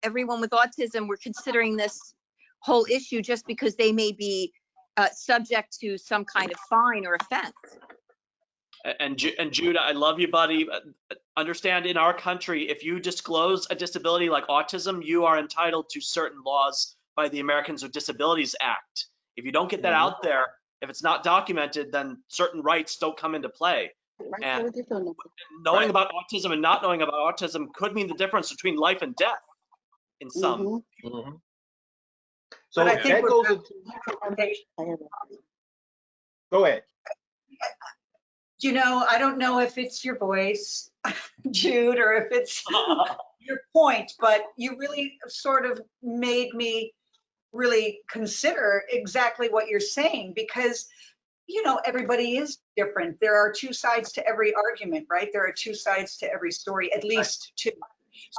everyone with autism, we're considering this whole issue just because they may be subject to some kind of fine or offense. And Jude, I love you, buddy. Understand, in our country, if you disclose a disability like autism, you are entitled to certain laws by the Americans with Disabilities Act. If you don't get that out there, if it's not documented, then certain rights don't come into play. And knowing about autism and not knowing about autism could mean the difference between life and death in some. So but I think that goes into. Go ahead. I don't know if it's your voice, Jude, or if it's your point, but you really sort of made me really consider exactly what you're saying, because everybody is different. There are two sides to every argument, right? There are two sides to every story, at least two.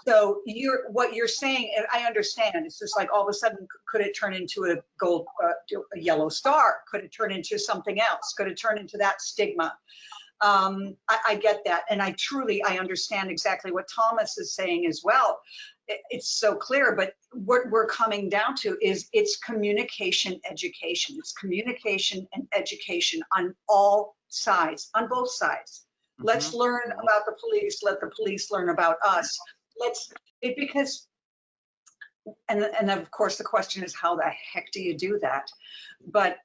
So what you're saying, and I understand, it's just like all of a sudden, could it turn into a yellow star? Could it turn into something else? Could it turn into that stigma? I get that. And I understand exactly what Thomas is saying as well. It's so clear, but what we're coming down to is it's communication education. It's communication and education on all sides, on both sides. Let's learn about the police. Let the police learn about us. And of course the question is, how the heck do you do that? But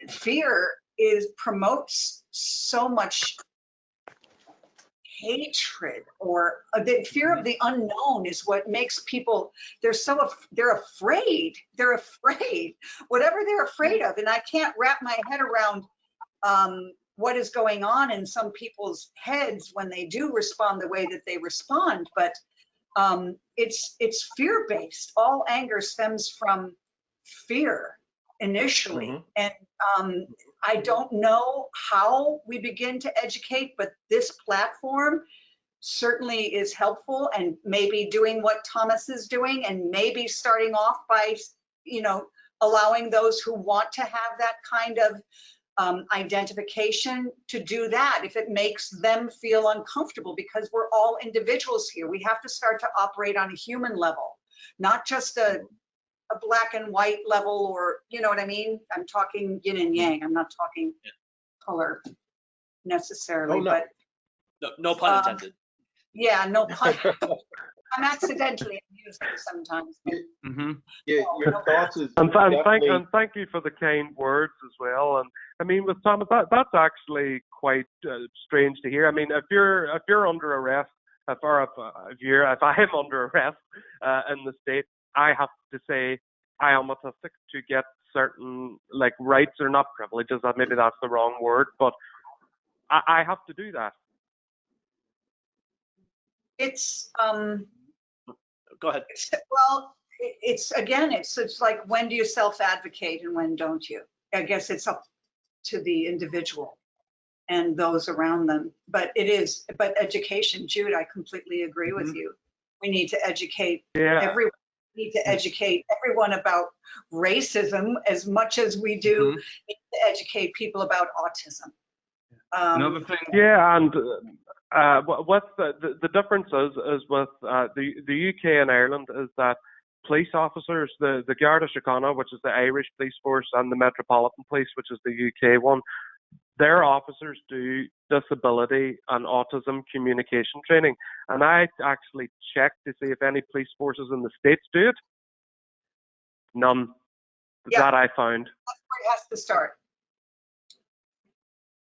fear promotes so much hatred, or the fear of the unknown is what makes people, they're afraid. They're afraid, whatever they're afraid of. And I can't wrap my head around what is going on in some people's heads when they do respond the way that they respond. But it's fear-based. All anger stems from fear. initially. Mhm. And I don't know how we begin to educate, but this platform certainly is helpful, and maybe doing what Thomas is doing, and maybe starting off by, allowing those who want to have that kind of identification to do that if it makes them feel uncomfortable, because we're all individuals here. We have to start to operate on a human level, not just a black and white level, or you know what I mean? I'm talking yin and yang. I'm not talking color necessarily, Oh, no. but No pun intended. yeah, no pun. I'm accidentally amusing sometimes. Mm-hmm. Yeah, your thoughts is And definitely. thank you for the kind words as well. And I mean, with Thomas, that's actually quite strange to hear. I mean, if you're under arrest, if I am under arrest in the States, I have to say I am autistic to get certain like rights, or not privileges. Maybe that's the wrong word, but I have to do that. It's Go ahead. well, it's again, it's like, when do you self-advocate and when don't you? I guess it's up to the individual and those around them. But education, Jude, I completely agree with you. We need to educate everyone. We need to educate everyone about racism as much as we do need to educate people about autism. Another thing. Yeah, and what the difference is with the UK and Ireland is that police officers, the Garda Síochána, which is the Irish police force, and the Metropolitan Police, which is the UK one, their officers do disability and autism communication training. And I actually checked to see if any police forces in the States do it. None. Yeah. That I found. That's where it has to start.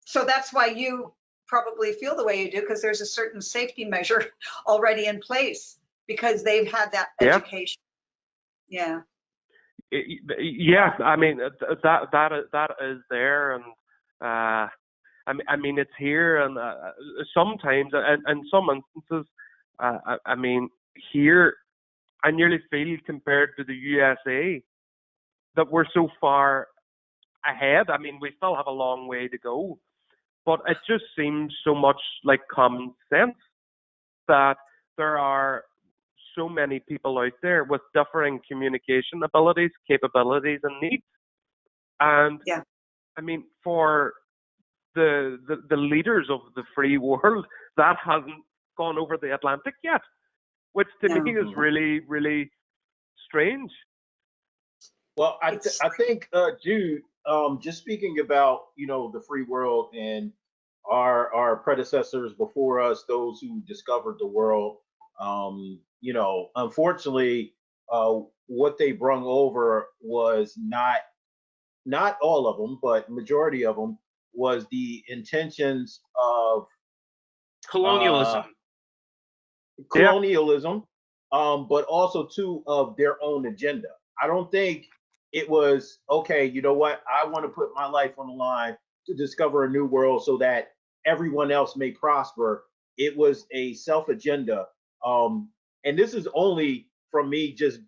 So that's why you probably feel the way you do, because there's a certain safety measure already in place, because they've had that education. Yeah. Yeah, I mean that is there, and I mean it's here, and sometimes, in some instances, I mean here, I nearly feel compared to the USA that we're so far ahead. I mean, we still have a long way to go, but it just seems so much like common sense that there are so many people out there with differing communication abilities, capabilities, and needs. And I mean, for the leaders of the free world, that hasn't gone over the Atlantic yet, which to me is really, really strange. Well, I think Jude, just speaking about the free world and our predecessors before us, those who discovered the world, unfortunately, what they brung over was not all of them, but majority of them was the intentions of colonialism, but also too of their own agenda. I don't think it was okay. You know what? I want to put my life on the line to discover a new world so that everyone else may prosper. It was a self agenda, and this is only from me just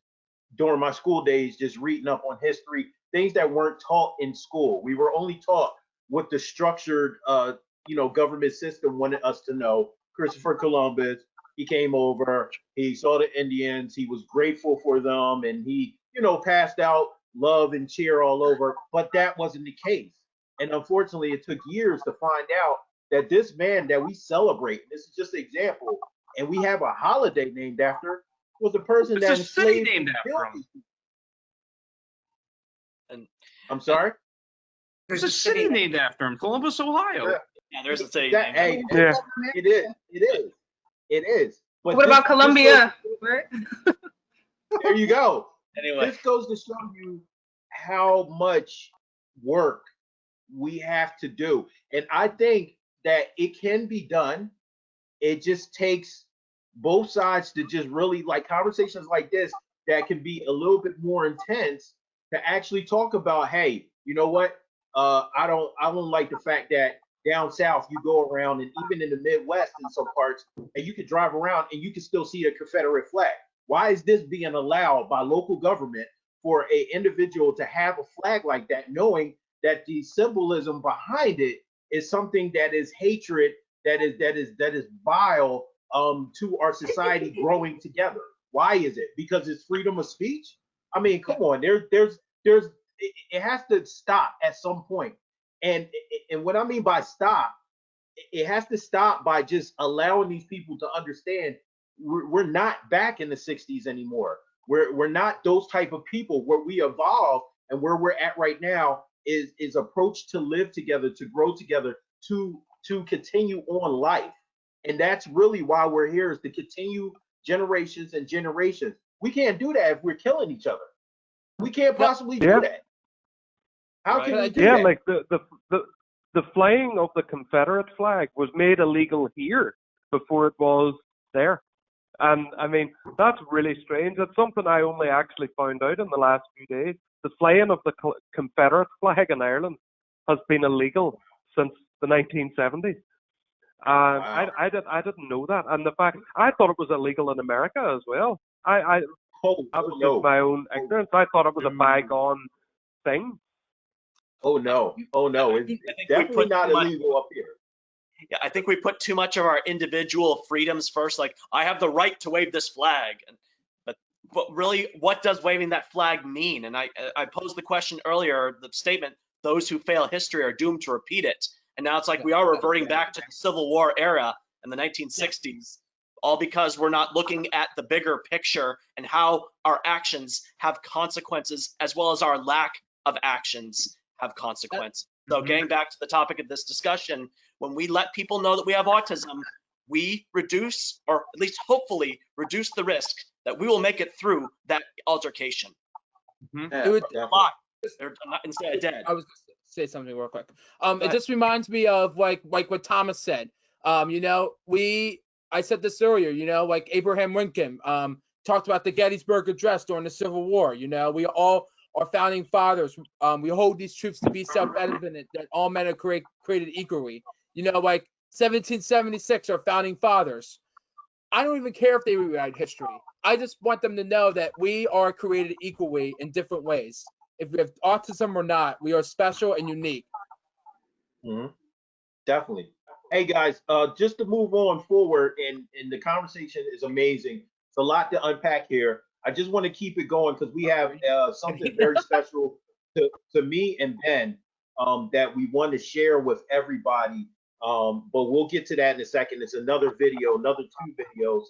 during my school days, just reading up on history, things that weren't taught in school. We were only taught what the structured, government system wanted us to know. Christopher Columbus, he came over, he saw the Indians, he was grateful for them, and he, passed out love and cheer all over. But that wasn't the case. And unfortunately, it took years to find out that this man that we celebrate, this is just an example, and we have a holiday named after, was a person that There's a city enslaved named and after killed him. people. I'm sorry? There's a city named after him, Columbus, Ohio. Yeah, there's a city That, named hey, after him. it is. But What about Colombia? There you go. Anyway. This goes to show you how much work we have to do. And I think that it can be done. It just takes both sides to just really, like, conversations like this that can be a little bit more intense, to actually talk about, hey, you know what? I don't like the fact that down south you go around, and even in the Midwest in some parts, and you can drive around and you can still see a Confederate flag. Why is this being allowed by local government, for a individual to have a flag like that, knowing that the symbolism behind it is something that is hatred, that is vile to our society growing together. Why is it? Because it's freedom of speech. I mean, come on, there's it has to stop at some point. And what I mean by stop, it has to stop by just allowing these people to understand we're not back in the 60s anymore. We're not those type of people. Where we evolve and where we're at right now is approach to live together, to grow together, to continue on life. And that's really why we're here, is to continue generations and generations. We can't do that if we're killing each other. We can't possibly do Yeah. that. How Right. can we do Yeah, that? like the flying of the Confederate flag was made illegal here before it was there. And I mean, that's really strange. It's something I only actually found out in the last few days. The flying of the Confederate flag in Ireland has been illegal since the 1970s. And Wow. I didn't know that. And the fact, I thought it was illegal in America as well. That was no. just my own ignorance. I thought it was a bygone thing. Oh no. Oh no. It's I think we definitely put not too much. illegal up here. Yeah, I think we put too much of our individual freedoms first. Like, I have the right to wave this flag, but really, what does waving that flag mean? And I posed the question earlier, the statement, "Those who fail history are doomed to repeat it." And now it's like we are reverting back to the Civil War era in the 1960s, all because we're not looking at the bigger picture and how our actions have consequences, as well as our lack of actions have consequences. So getting back to the topic of this discussion, when we let people know that we have autism, we reduce, or at least hopefully reduce, the risk that we will make it through that altercation. Yeah, It would definitely. They're instead of dead. I was gonna say something real quick. ahead. It just reminds me of like what Thomas said. You know, I said this earlier. You know, like Abraham Lincoln talked about the Gettysburg Address during the Civil War. You know, we all are founding fathers. We hold these truths to be self-evident that all men are created equally. You know, like 1776, our founding fathers. I don't even care if they rewrite history. I just want them to know that we are created equally in different ways. If we have autism or not, we are special and unique. Hmm. Definitely. Hey guys, just to move on forward, and the conversation is amazing. It's a lot to unpack here. I just want to keep it going because we have something very special to me and Ben that we want to share with everybody. But we'll get to that in a second. It's another video, another 2 videos.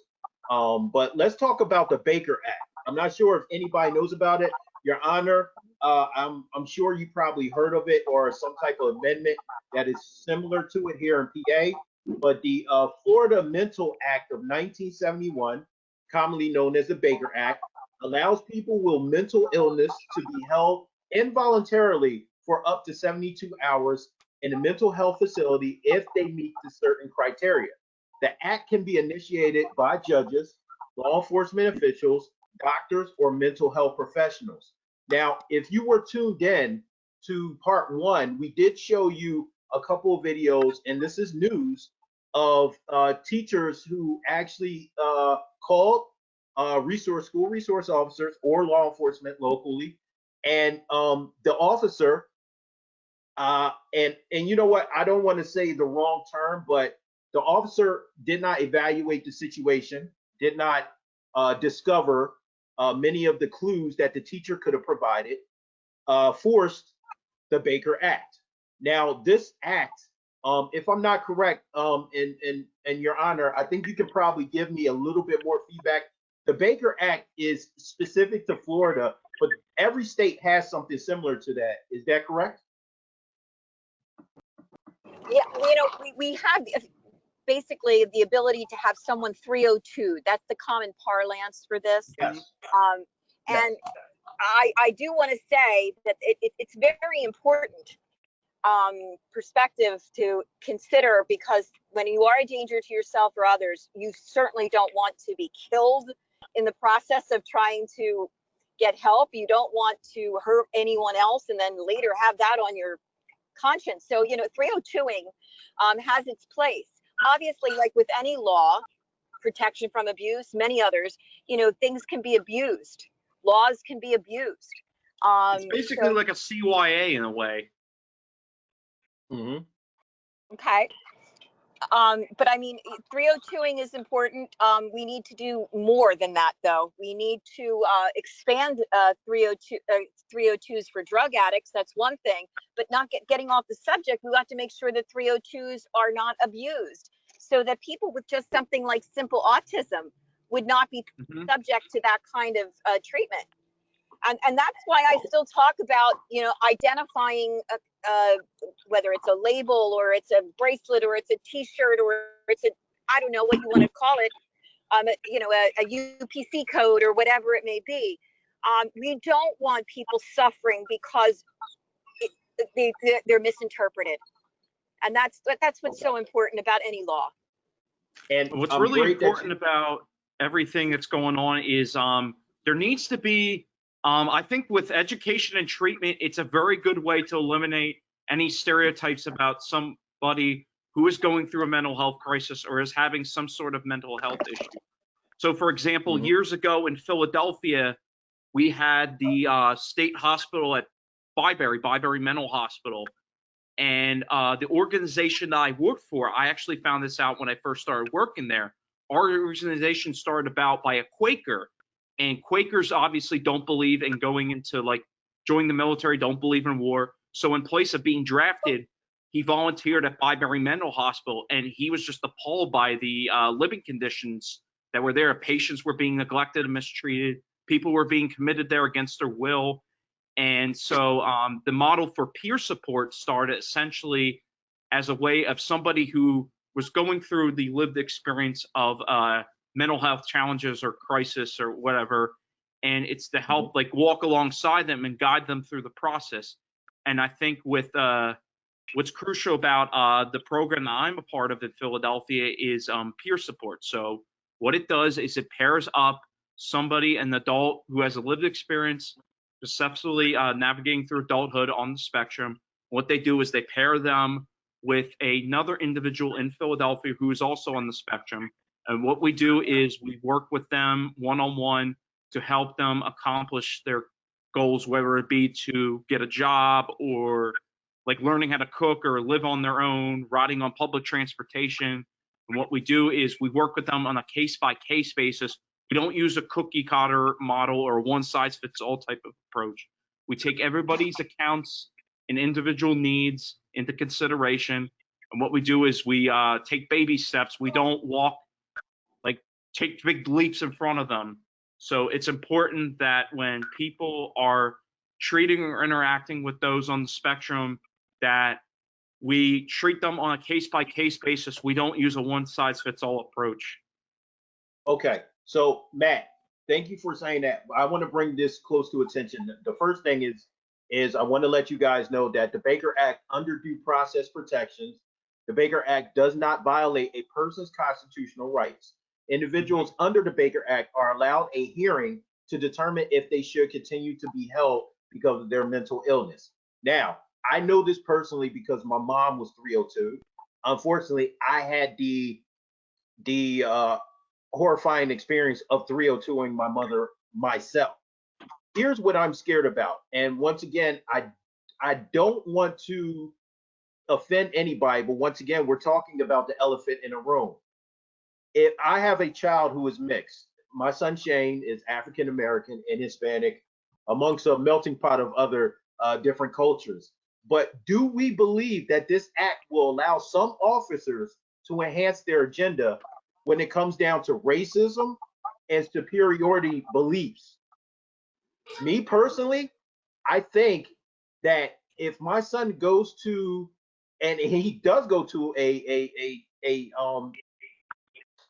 But let's talk about the Baker Act. I'm not sure if anybody knows about it. Your Honor, I'm sure you probably heard of it or some type of amendment that is similar to it here in PA. But the Florida Mental Act of 1971, commonly known as the Baker Act, allows people with mental illness to be held involuntarily for up to 72 hours in a mental health facility if they meet the certain criteria. The act can be initiated by judges, law enforcement officials, doctors, or mental health professionals. Now, if you were tuned in to part 1, we did show you a couple of videos, and this is news of teachers who actually called school resource officers or law enforcement locally, and the officer, and you know what? I don't want to say the wrong term, but the officer did not evaluate the situation, did not discover many of the clues that the teacher could have provided, forced the Baker Act. Now, this act, if I'm not correct, in Your Honor, I think you can probably give me a little bit more feedback. The Baker Act is specific to Florida, but every state has something similar to that. Is that correct? Yeah, you know, we have basically the ability to have someone 302. That's the common parlance for this. Yes. And I do want to say that it's very important perspective to consider, because when you are a danger to yourself or others, you certainly don't want to be killed in the process of trying to get help. You don't want to hurt anyone else and then later have that on your conscience. So, you know, 302ing has its place. Obviously, like with any law, protection from abuse, many others, you know, things can be abused. laws can be abused. It's basically So, like a CYA in a way. Mm-hmm. okay. But I mean, 302ing is important. We need to do more than that, though. We need to expand 302s for drug addicts. That's one thing. But not getting off the subject, we have to make sure that 302s are not abused, so that people with just something like simple autism would not be subject to that kind of treatment. And that's why I still talk about, identifying whether it's a label or it's a bracelet or it's a T-shirt or it's I don't know what you want to call it, a UPC code or whatever it may be. We don't want people suffering because they're misinterpreted, and that's what's so important about any law. And What's I'm really great that important about everything that's going on is there needs to be, I think with education and treatment, it's a very good way to eliminate any stereotypes about somebody who is going through a mental health crisis or is having some sort of mental health issue. So, for example, years ago in Philadelphia, we had the state hospital at Byberry Mental Hospital. And the organization that I worked for, I actually found this out when I first started working there. Our organization started about by a Quaker, and Quakers obviously don't believe in going into joining the military, don't believe in war. So in place of being drafted, he volunteered at Byberry Mental Hospital, and he was just appalled by the living conditions that were there. Patients were being neglected and mistreated. People were being committed there against their will. And so the model for peer support started essentially as a way of somebody who was going through the lived experience of mental health challenges or crisis or whatever. And it's to help walk alongside them and guide them through the process. And I think with what's crucial about the program that I'm a part of in Philadelphia is peer support. So what it does is it pairs up somebody, an adult who has a lived experience, successfully navigating through adulthood on the spectrum. What they do is they pair them with another individual in Philadelphia who is also on the spectrum. And what we do is we work with them one-on-one to help them accomplish their goals, whether it be to get a job or learning how to cook or live on their own, riding on public transportation. And what we do is we work with them on a case-by-case basis. We don't use a cookie cutter model or a one-size-fits-all type of approach. We take everybody's accounts and individual needs into consideration. And what we do is we take baby steps. We don't take big leaps in front of them. So it's important that when people are treating or interacting with those on the spectrum, that we treat them on a case-by-case basis. We don't use a one-size-fits-all approach. Okay, so Matt, thank you for saying that. I want to bring this close to attention. The first thing is I want to let you guys know that the Baker Act, under due process protections, the Baker Act does not violate a person's constitutional rights. Individuals under the Baker Act are allowed a hearing to determine if they should continue to be held because of their mental illness. Now, I know this personally because my mom was 302. Unfortunately, I had the horrifying experience of 302ing my mother myself. Here's what I'm scared about. And once again, I don't want to offend anybody, but once again, we're talking about the elephant in a room. If I have a child who is mixed, my son Shane is African American and Hispanic, amongst a melting pot of other different cultures. But do we believe that this act will allow some officers to enhance their agenda when it comes down to racism and superiority beliefs? Me personally, I think that if my son goes to, and he does go to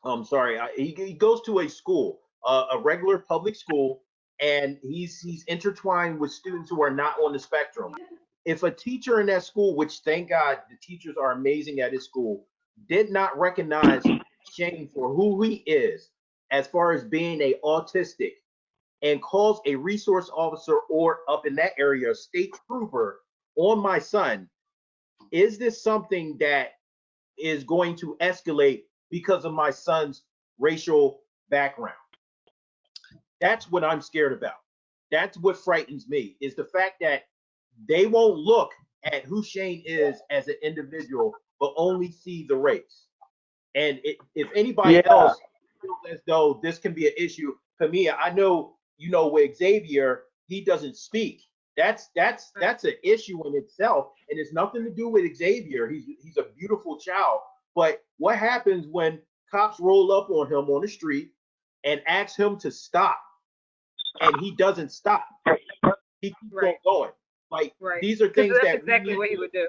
I'm sorry, he goes to a school, a regular public school, and he's intertwined with students who are not on the spectrum. If a teacher in that school, which thank God the teachers are amazing at his school, did not recognize Shane for who he is, as far as being a autistic, and calls a resource officer or up in that area, a state trooper on my son, is this something that is going to escalate because of my son's racial background? That's what I'm scared about. That's what frightens me, is the fact that they won't look at who Shane is as an individual, but only see the race. And if anybody else feels as though this can be an issue, Camilla, I know, you know, with Xavier, he doesn't speak. That's an issue in itself, and it's nothing to do with Xavier. He's a beautiful child. But what happens when cops roll up on him on the street and ask him to stop, and he doesn't stop? He keeps on going. Like, these are things that's that exactly what he would do.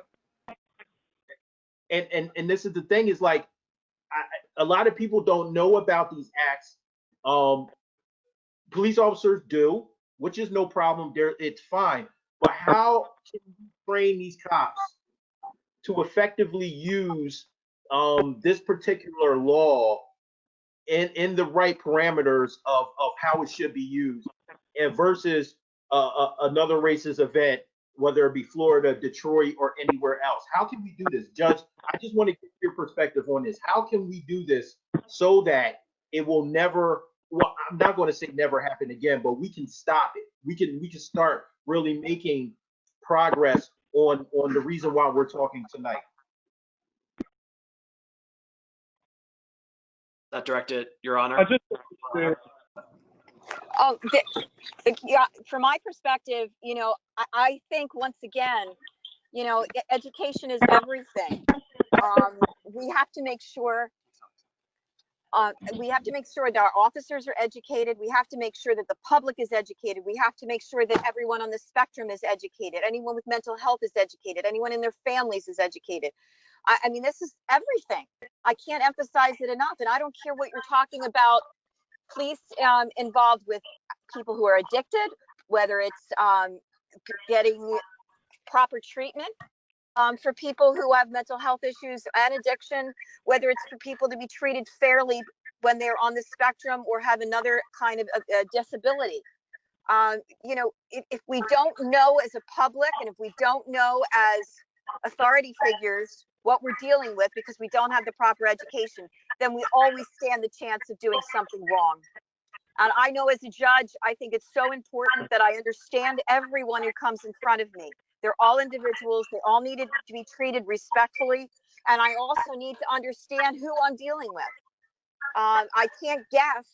And this is the thing, is like, a lot of people don't know about these acts. Police officers do, which is no problem. It's fine. But how can you train these cops to effectively use this particular law in the right parameters of how it should be used, and versus another racist event, whether it be Florida, Detroit, or anywhere else? How can we do this, Judge? I just want to get your perspective on this. How can we do this so that it will never, well, I'm not going to say never happen again, but we can stop it. We can start really making progress on the reason why we're talking tonight. That directed, Your Honor. I just Yeah, from my perspective, you know, I think once again, you know, education is everything. We have to make sure that our officers are educated. We have to make sure that the public is educated. We have to make sure that everyone on the spectrum is educated. Anyone with mental health is educated. Anyone in their families is educated. I mean, this is everything. I can't emphasize it enough. And I don't care what you're talking about, police involved with people who are addicted, whether it's getting proper treatment for people who have mental health issues and addiction, whether it's for people to be treated fairly when they're on the spectrum or have another kind of a disability. You know, if we don't know as a public, and if we don't know as authority figures what we're dealing with, because we don't have the proper education, then we always stand the chance of doing something wrong. And I know as a judge, I think it's so important that I understand everyone who comes in front of me. They're all individuals. They all need to be treated respectfully. And I also need to understand who I'm dealing with. I can't guess.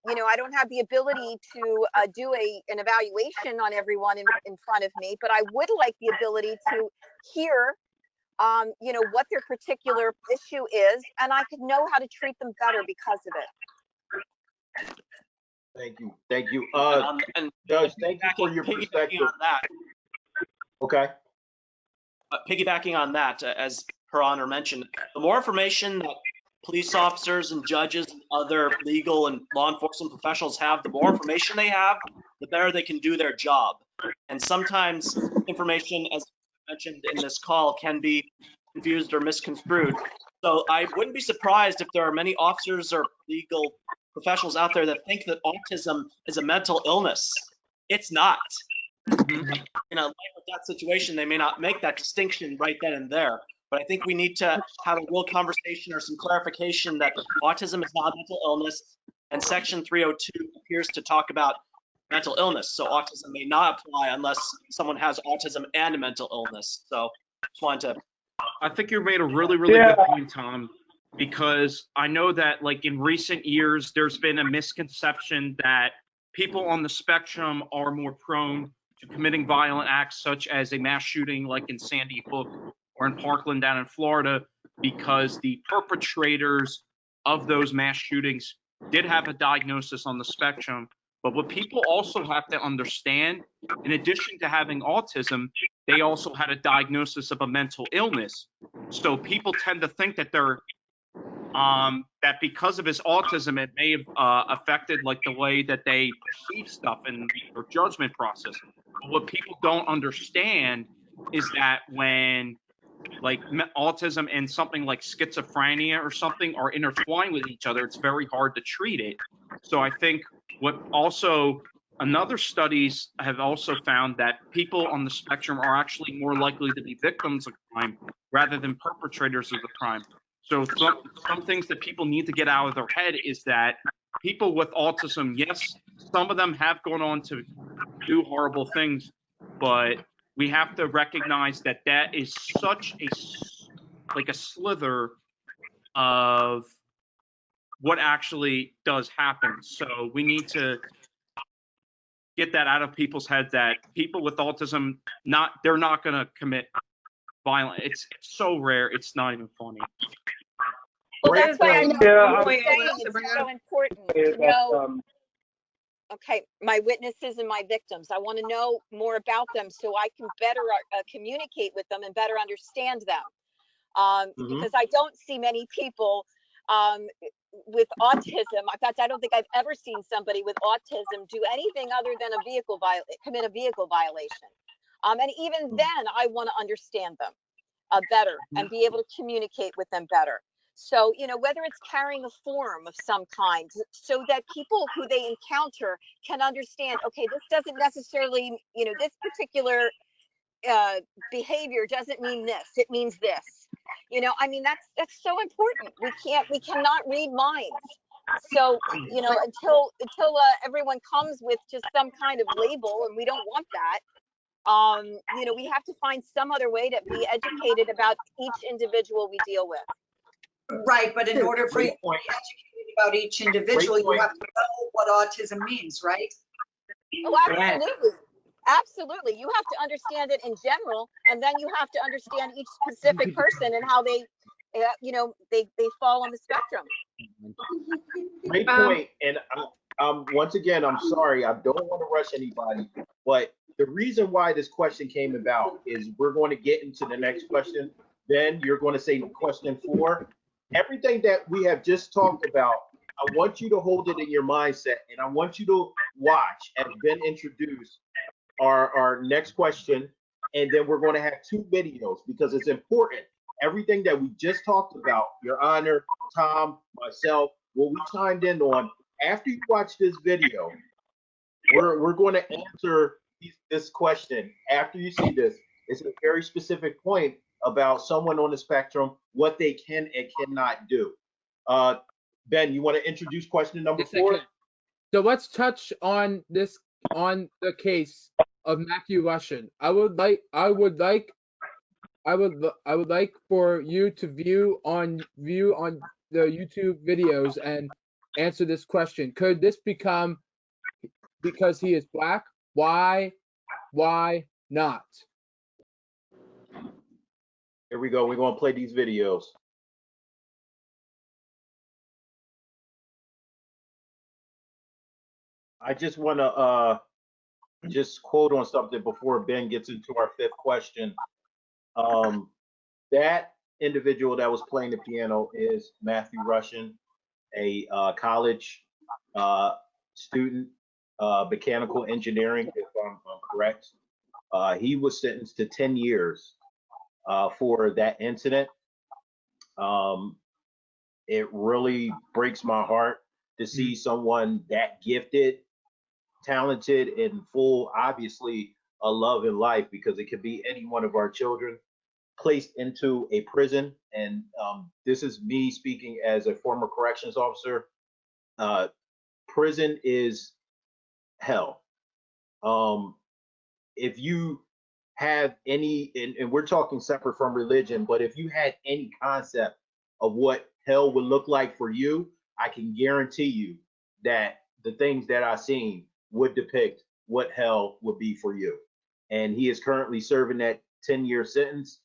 You know, I don't have the ability to do an evaluation on everyone in front of me, but I would like the ability to hear you know, what their particular issue is, and I could know how to treat them better because of it. Thank you. And Judge, thank you for your perspective. On that, Okay. Piggybacking on that, as Her Honor mentioned, the more information that police officers and judges and other legal and law enforcement professionals have, the more information they have, the better they can do their job. And sometimes information, as mentioned in this call, can be confused or misconstrued. So I wouldn't be surprised if there are many officers or legal professionals out there that think that autism is a mental illness. It's not. In a life or death situation, they may not make that distinction right then and there. But I think we need to have a real conversation or some clarification that autism is not a mental illness, and Section 302 appears to talk about mental illness. So autism may not apply unless someone has autism and a mental illness. So just wanted to. I think you made a really, really good point, Tom, because I know that, like, in recent years, there's been a misconception that people on the spectrum are more prone to committing violent acts, such as a mass shooting like in Sandy Hook or in Parkland down in Florida, because the perpetrators of those mass shootings did have a diagnosis on the spectrum. But what people also have to understand, in addition to having autism, they also had a diagnosis of a mental illness. So people tend to think that they're that because of his autism, it may have affected like the way that they perceive stuff in their judgment process. But what people don't understand is that when like autism and something like schizophrenia or something are intertwined with each other, it's very hard to treat it. So I think what also another studies have also found that people on the spectrum are actually more likely to be victims of crime rather than perpetrators of the crime. So some things that people need to get out of their head is that people with autism, yes, some of them have gone on to do horrible things, but we have to recognize that that is such a slither of what actually does happen. So we need to get that out of people's heads that people with autism, they're not going to commit violence. It's so rare. It's not even funny. Well, Great that's why point. I'm point saying it's so important to know, okay, my witnesses and my victims. I want to know more about them so I can better communicate with them and better understand them. Because I don't see many people with autism. In fact, I don't think I've ever seen somebody with autism do anything other than commit a vehicle violation. And even then, I want to understand them better and be able to communicate with them better. So, whether it's carrying a form of some kind so that people who they encounter can understand, okay, this doesn't necessarily, this particular behavior doesn't mean this, it means this. That's so important. We cannot read minds. So, until everyone comes with just some kind of label, and we don't want that, we have to find some other way to be educated about each individual we deal with. Right, but in order for you Great to point. be educated about each individual, you have to know what autism means, right? Oh, absolutely. Absolutely. You have to understand it in general, and then you have to understand each specific person and how they, they fall on the spectrum. Great point. And once again, I'm sorry, I don't want to rush anybody, but the reason why this question came about is we're going to get into the next question. Then you're going to say question 4. Everything that we have just talked about, I want you to hold it in your mindset, and I want you to watch as Ben introduced our next question, and then we're going to have 2 videos because it's important. Everything that we just talked about, Your Honor, Tom, myself, what we chimed in on, after you watch this video, we're going to answer this question. After you see this, it's a very specific point about someone on the spectrum, what they can and cannot do. Ben, you want to introduce question number 4? So let's touch on the case of Matthew Russian. I would like for you to view on the YouTube videos and answer this question. Could this become because he is black? Why not? Here we go. We're going to play these videos. I just want to just quote on something before Ben gets into our 5th question. That individual that was playing the piano is Matthew Russian, a college student, mechanical engineering, if I'm correct. He was sentenced to 10 years for that incident. It really breaks my heart to see someone that gifted, talented, and full, obviously, a love in life, because it could be any one of our children placed into a prison. And this is me speaking as a former corrections officer. Prison is hell. If you have any, and we're talking separate from religion, but if you had any concept of what hell would look like for you, I can guarantee you that the things that I've seen would depict what hell would be for you. And he is currently serving that 10-year sentence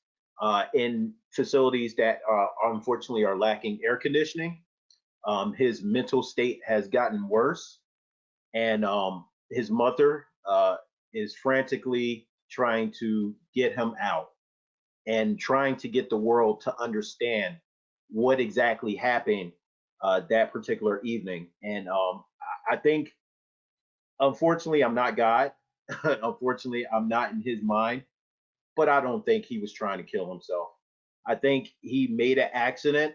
in facilities that unfortunately are lacking air conditioning. His mental state has gotten worse, and his mother is frantically trying to get him out and trying to get the world to understand what exactly happened that particular evening. And I think, unfortunately, I'm not God. Unfortunately, I'm not in his mind, but I don't think he was trying to kill himself. I think he made an accident.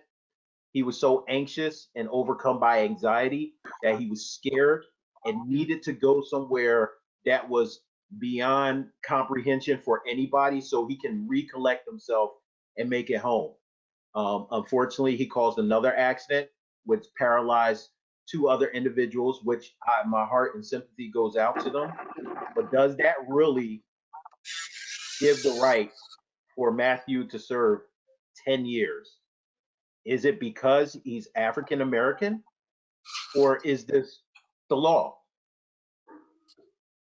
He was so anxious and overcome by anxiety that he was scared and needed to go somewhere that was beyond comprehension for anybody so he can recollect himself and make it home. Unfortunately, he caused another accident which paralyzed to other individuals, which my heart and sympathy goes out to them. But does that really give the right for Matthew to serve 10 years? Is it because he's African American, or is this the law?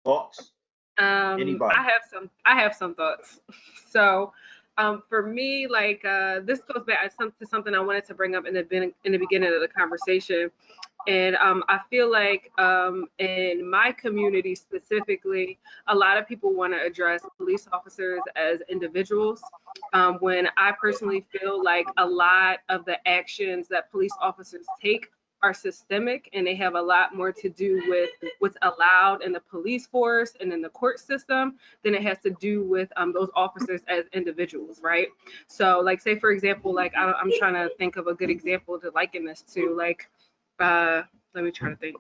Thoughts? Anybody? I have some thoughts. So for me, like this goes back to something I wanted to bring up in the beginning of the conversation. And I feel like in my community specifically, a lot of people want to address police officers as individuals. When I personally feel like a lot of the actions that police officers take are systemic, and they have a lot more to do with what's allowed in the police force and in the court system than it has to do with those officers as individuals, right? So like, say for example, like I'm trying to think of a good example to liken this to, like let me try to think.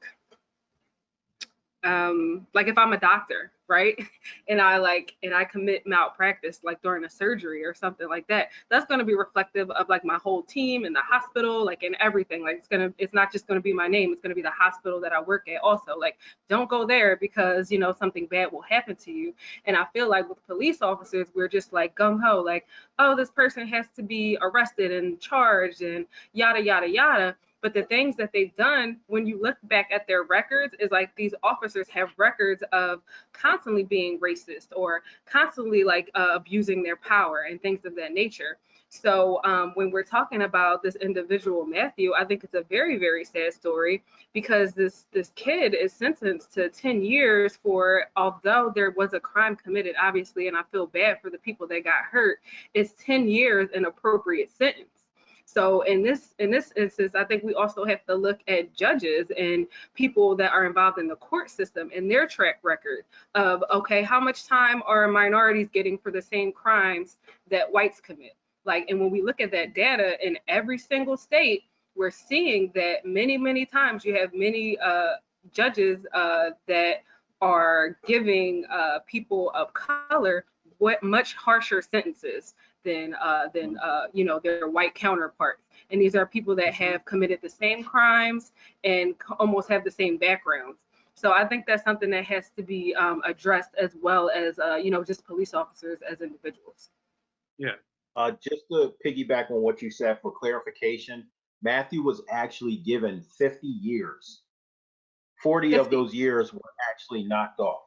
Like if I'm a doctor, right? And I commit malpractice like during a surgery or something like that, that's going to be reflective of like my whole team in the hospital, like in everything. Like it's not just going to be my name, it's going to be the hospital that I work at also. Like, don't go there because, you know, something bad will happen to you. And I feel like with police officers, we're just like gung-ho, like, oh, this person has to be arrested and charged and yada, yada, yada. But the things that they've done, when you look back at their records, is like these officers have records of constantly being racist or constantly like abusing their power and things of that nature. So when we're talking about this individual, Matthew, I think it's a very, very sad story, because this kid is sentenced to 10 years for, although there was a crime committed, obviously, and I feel bad for the people that got hurt, it's 10 years an appropriate sentence. So in this instance, I think we also have to look at judges and people that are involved in the court system and their track record of, okay, how much time are minorities getting for the same crimes that whites commit? Like, and when we look at that data in every single state, we're seeing that many, many times you have many judges that are giving people of color much harsher sentences than you know, their white counterparts. And these are people that have committed the same crimes and almost have the same backgrounds. So I think that's something that has to be addressed, as well as you know, just police officers as individuals. Yeah. Just to piggyback on what you said for clarification, Matthew was actually given 50 years. 40 of those years were actually knocked off.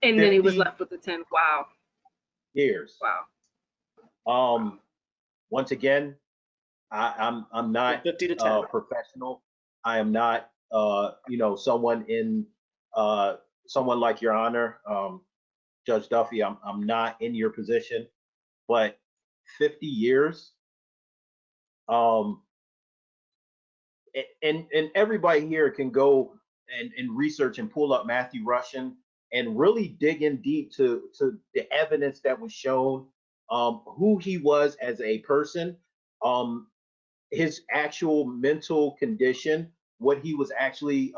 And then he was left with the 10. Wow. Years. Wow. Once again, I'm not 50 to 10. Professional. I am not you know, someone like Your Honor, Judge Duffy. I'm not in your position, but 50 years. And everybody here can go and research and pull up Matthew Rushin and really dig in deep to the evidence that was shown, who he was as a person, his actual mental condition, what he was actually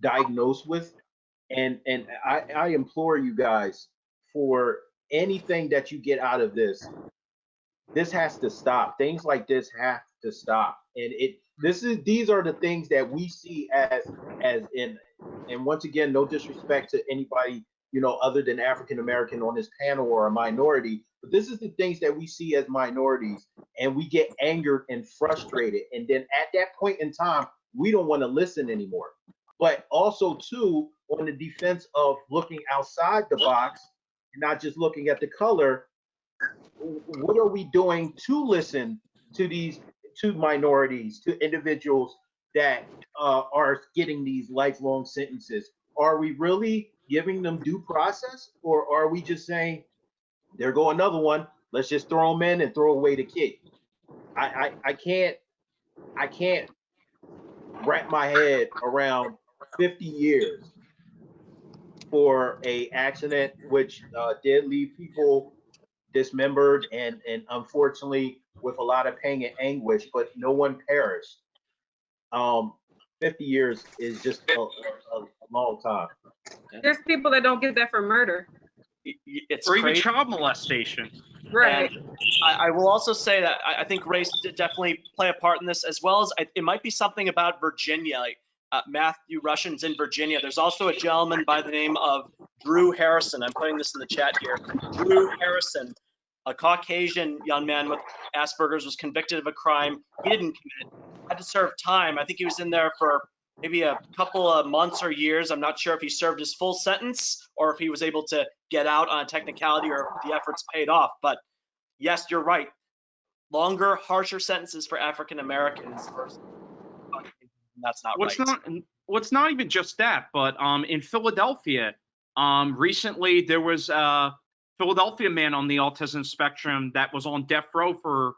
diagnosed with. And I implore you guys, for anything that you get out of this has to stop. Things like this have to stop. And these are the things that we see as in, and once again, no disrespect to anybody, you know, other than African American on this panel or a minority, but this is the things that we see as minorities, and we get angered and frustrated. And then at that point in time, we don't want to listen anymore. But also too, on the defense of looking outside the box and not just looking at the color, what are we doing to listen to minorities, to individuals that are getting these lifelong sentences? Are we really giving them due process, or are we just saying, there go another one, let's just throw them in and throw away the kid? I can't wrap my head around 50 years for a accident which did leave people dismembered and unfortunately with a lot of pain and anguish, but no one perished. 50 years is just a long time. There's people that don't get that for murder. It's or even crazy. child molestation. Right. And I will also say that I think race did definitely play a part in this, as well as it might be something about Virginia. Like Matthew Russian's in Virginia. There's also a gentleman by the name of Drew Harrison. I'm putting this in the chat here. Drew Harrison, a Caucasian young man with Asperger's, was convicted of a crime he didn't commit, had to serve time. I think he was in there for maybe a couple of months or years. I'm not sure if he served his full sentence or if he was able to get out on a technicality or if the efforts paid off. But yes, you're right. Longer, harsher sentences for African Americans versus Caucasians. That's not right. What's not even just that, but in Philadelphia, recently there was a Philadelphia man on the autism spectrum that was on death row for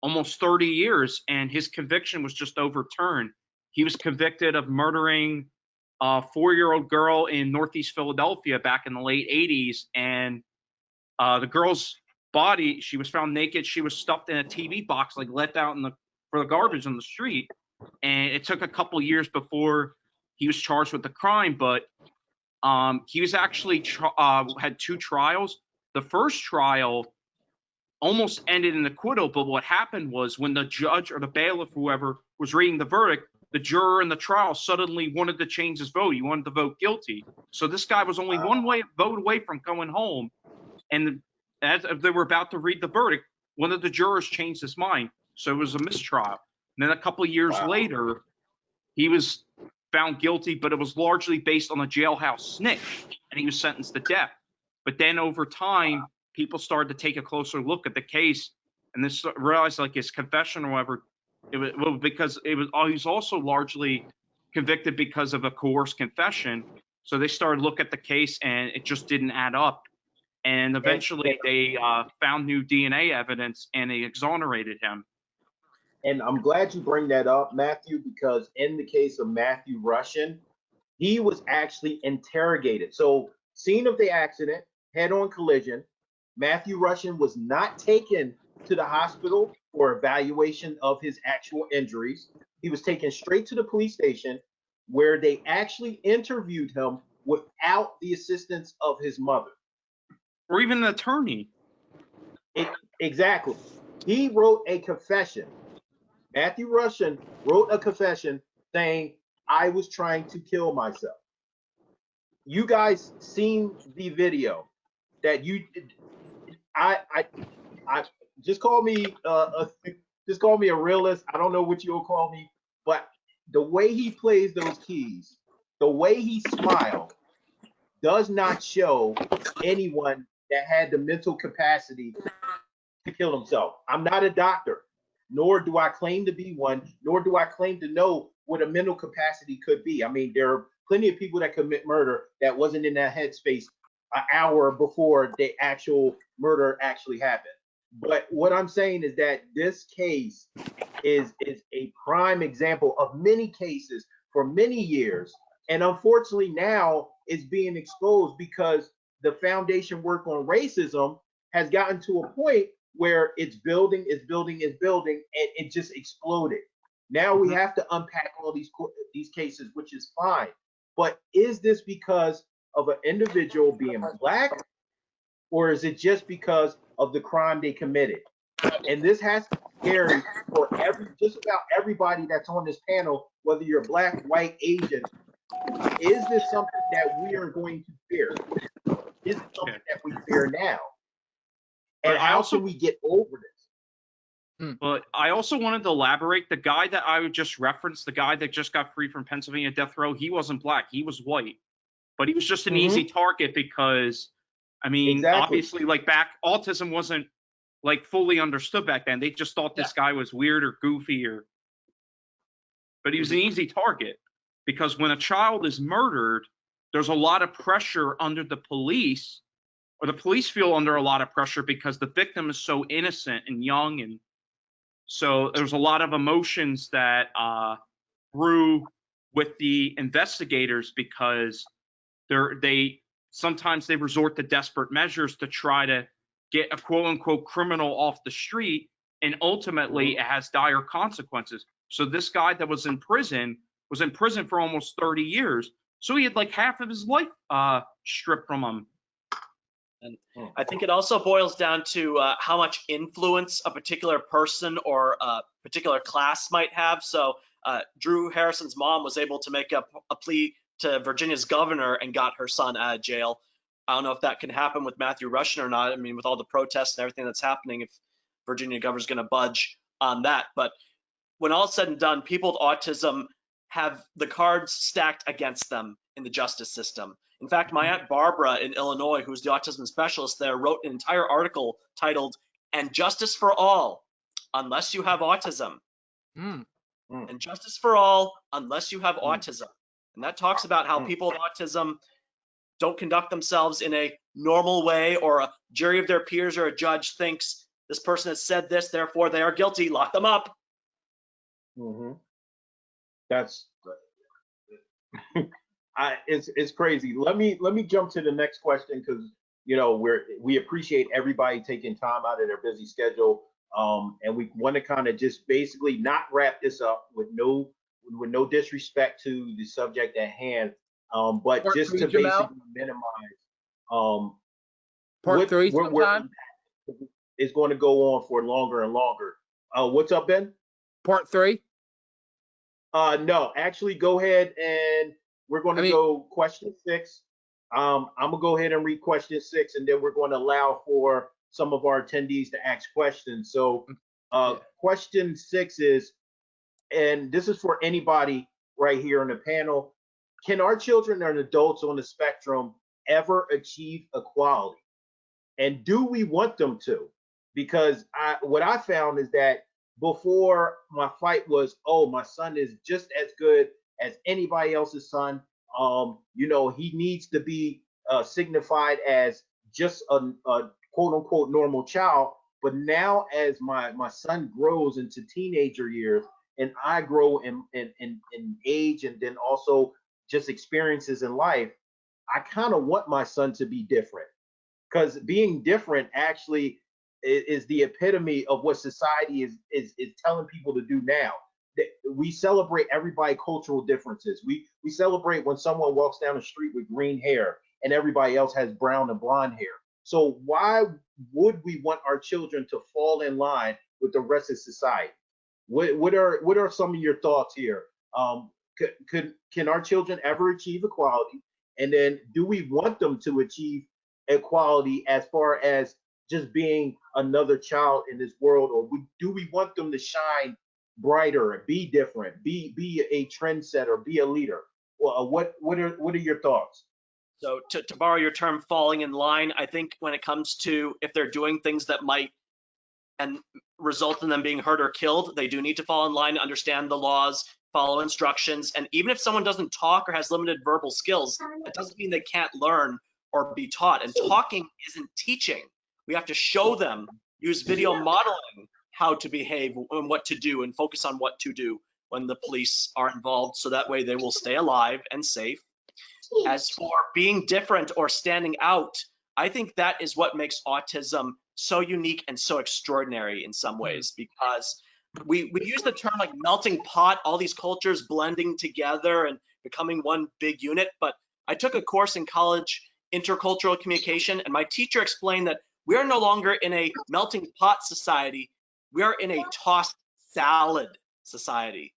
almost 30 years, and his conviction was just overturned. He was convicted of murdering a 4-year-old girl in Northeast Philadelphia back in the late 80s, and the girl's body, she was found naked. She was stuffed in a TV box, like let out for the garbage on the street. And it took a couple years before he was charged with the crime, but he was actually had 2 trials. The first trial almost ended in acquittal, but what happened was when the judge or the bailiff, whoever was reading the verdict, the juror in the trial suddenly wanted to change his vote. He wanted to vote guilty. So this guy was only one vote away from going home. And as they were about to read the verdict, one of the jurors changed his mind. So it was a mistrial. And then a couple of years later, he was found guilty, but it was largely based on a jailhouse snitch, and he was sentenced to death. But then over time, people started to take a closer look at the case, and they realized like his confession or whatever, it was because he was also largely convicted because of a coerced confession. So they started to look at the case, and it just didn't add up. And eventually they found new DNA evidence, and they exonerated him. And I'm glad you bring that up, Matthew, because in the case of Matthew Russian, he was actually interrogated. So, scene of the accident, head-on collision. Matthew Russian was not taken to the hospital for evaluation of his actual injuries. He was taken straight to the police station where they actually interviewed him without the assistance of his mother. Or even an attorney. Exactly. He wrote a confession. Matthew Russian wrote a confession saying, I was trying to kill myself. You guys seen the video that I just call me just call me a realist. I don't know what you'll call me, but the way he plays those keys, the way he smiled, does not show anyone that had the mental capacity to kill himself. I'm not a doctor, nor do I claim to be one, nor do I claim to know what a mental capacity could be. I mean, there are plenty of people that commit murder that wasn't in that headspace an hour before the actual murder actually happened. But what I'm saying is that this case is a prime example of many cases for many years. And unfortunately now it's being exposed because the foundation work on racism has gotten to a point where it's building, and it just exploded. Now we have to unpack all these cases, which is fine. But is this because of an individual being Black, or is it just because of the crime they committed? And this has to be scary for just about everybody that's on this panel, whether you're Black, white, Asian. Is this something that we are going to fear? Is it something that we fear now? And how can we get over this? But I also wanted to elaborate. The guy that I would just reference, the guy that just got free from Pennsylvania death row, he wasn't Black. He was white. But he was just an easy target because, I mean, obviously, like autism wasn't like fully understood back then. They just thought this guy was weird or goofy but he was an easy target because when a child is murdered, there's a lot of pressure under the police, or the police feel under a lot of pressure because the victim is so innocent and young. And so there's a lot of emotions that grew with the investigators because sometimes they resort to desperate measures to try to get a quote unquote criminal off the street, and ultimately it has dire consequences. So this guy that was in prison for almost 30 years. So he had like half of his life stripped from him. And I think it also boils down to how much influence a particular person or a particular class might have. So Drew Harrison's mom was able to make a plea to Virginia's governor and got her son out of jail. I don't know if that can happen with Matthew Rushin or not. I mean, with all the protests and everything that's happening, if Virginia governor's going to budge on that. But when all is said and done, people with autism have the cards stacked against them in the justice system. In fact, my Aunt Barbara in Illinois, who's the autism specialist there, wrote an entire article titled, "And Justice for All, Unless You Have Autism." And justice for all, unless you have autism. And that talks about how people with autism don't conduct themselves in a normal way, or a jury of their peers or a judge thinks this person has said this, therefore they are guilty, lock them up. That's it's crazy. Let me jump to the next question, because we appreciate everybody taking time out of their busy schedule, and we want to kind of just basically not wrap this up with no disrespect to the subject at hand, but Part just three, to Jamel? basically minimize Part three sometime? is going to go on for longer and longer. What's up, Ben? Part 3? No, actually, go ahead, and we're going to go question 6. I'm going to go ahead and read question 6, and then we're going to allow for some of our attendees to ask questions. So question 6 is, and this is for anybody right here on the panel: can our children and adults on the spectrum ever achieve equality? And do we want them to? Because what I found is that before, my fight was, oh, my son is just as good as anybody else's son. He needs to be signified as just a quote unquote normal child. But now, as my son grows into teenager years, and I grow in age, and then also just experiences in life, I kind of want my son to be different, because being different actually is the epitome of what society is telling people to do now. We celebrate everybody cultural differences. We celebrate when someone walks down the street with green hair and everybody else has brown and blonde hair. So why would we want our children to fall in line with the rest of society? What are some of your thoughts here? Can our children ever achieve equality? And then, do we want them to achieve equality as far as just being another child in this world, or do we want them to shine brighter, be different, be a trendsetter, be a leader? Well, what are your thoughts? So to borrow your term, falling in line, I think when it comes to if they're doing things that might and result in them being hurt or killed, they do need to fall in line, understand the laws, follow instructions. And even if someone doesn't talk or has limited verbal skills, that doesn't mean they can't learn or be taught. And talking isn't teaching. We have to show them, use video modeling how to behave and what to do, and focus on what to do when the police are involved, so that way they will stay alive and safe. As for being different or standing out, I think that is what makes autism so unique and so extraordinary in some ways, because we use the term like melting pot, all these cultures blending together and becoming one big unit. But I took a course in college, intercultural communication, and my teacher explained that we are no longer in a melting pot society. We are in a tossed salad society.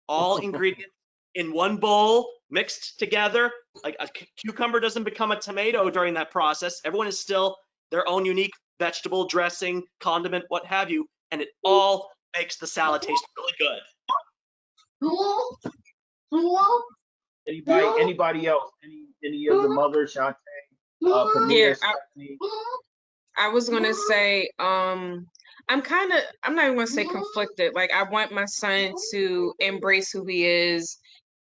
All ingredients in one bowl mixed together. Like a cucumber doesn't become a tomato during that process. Everyone is still their own unique vegetable, dressing, condiment, what have you, and it all makes the salad taste really good. Anybody else? Any of the mothers, Chante, Pamela, Stephanie? I was gonna say, I'm not even gonna say conflicted. Like, I want my son to embrace who he is,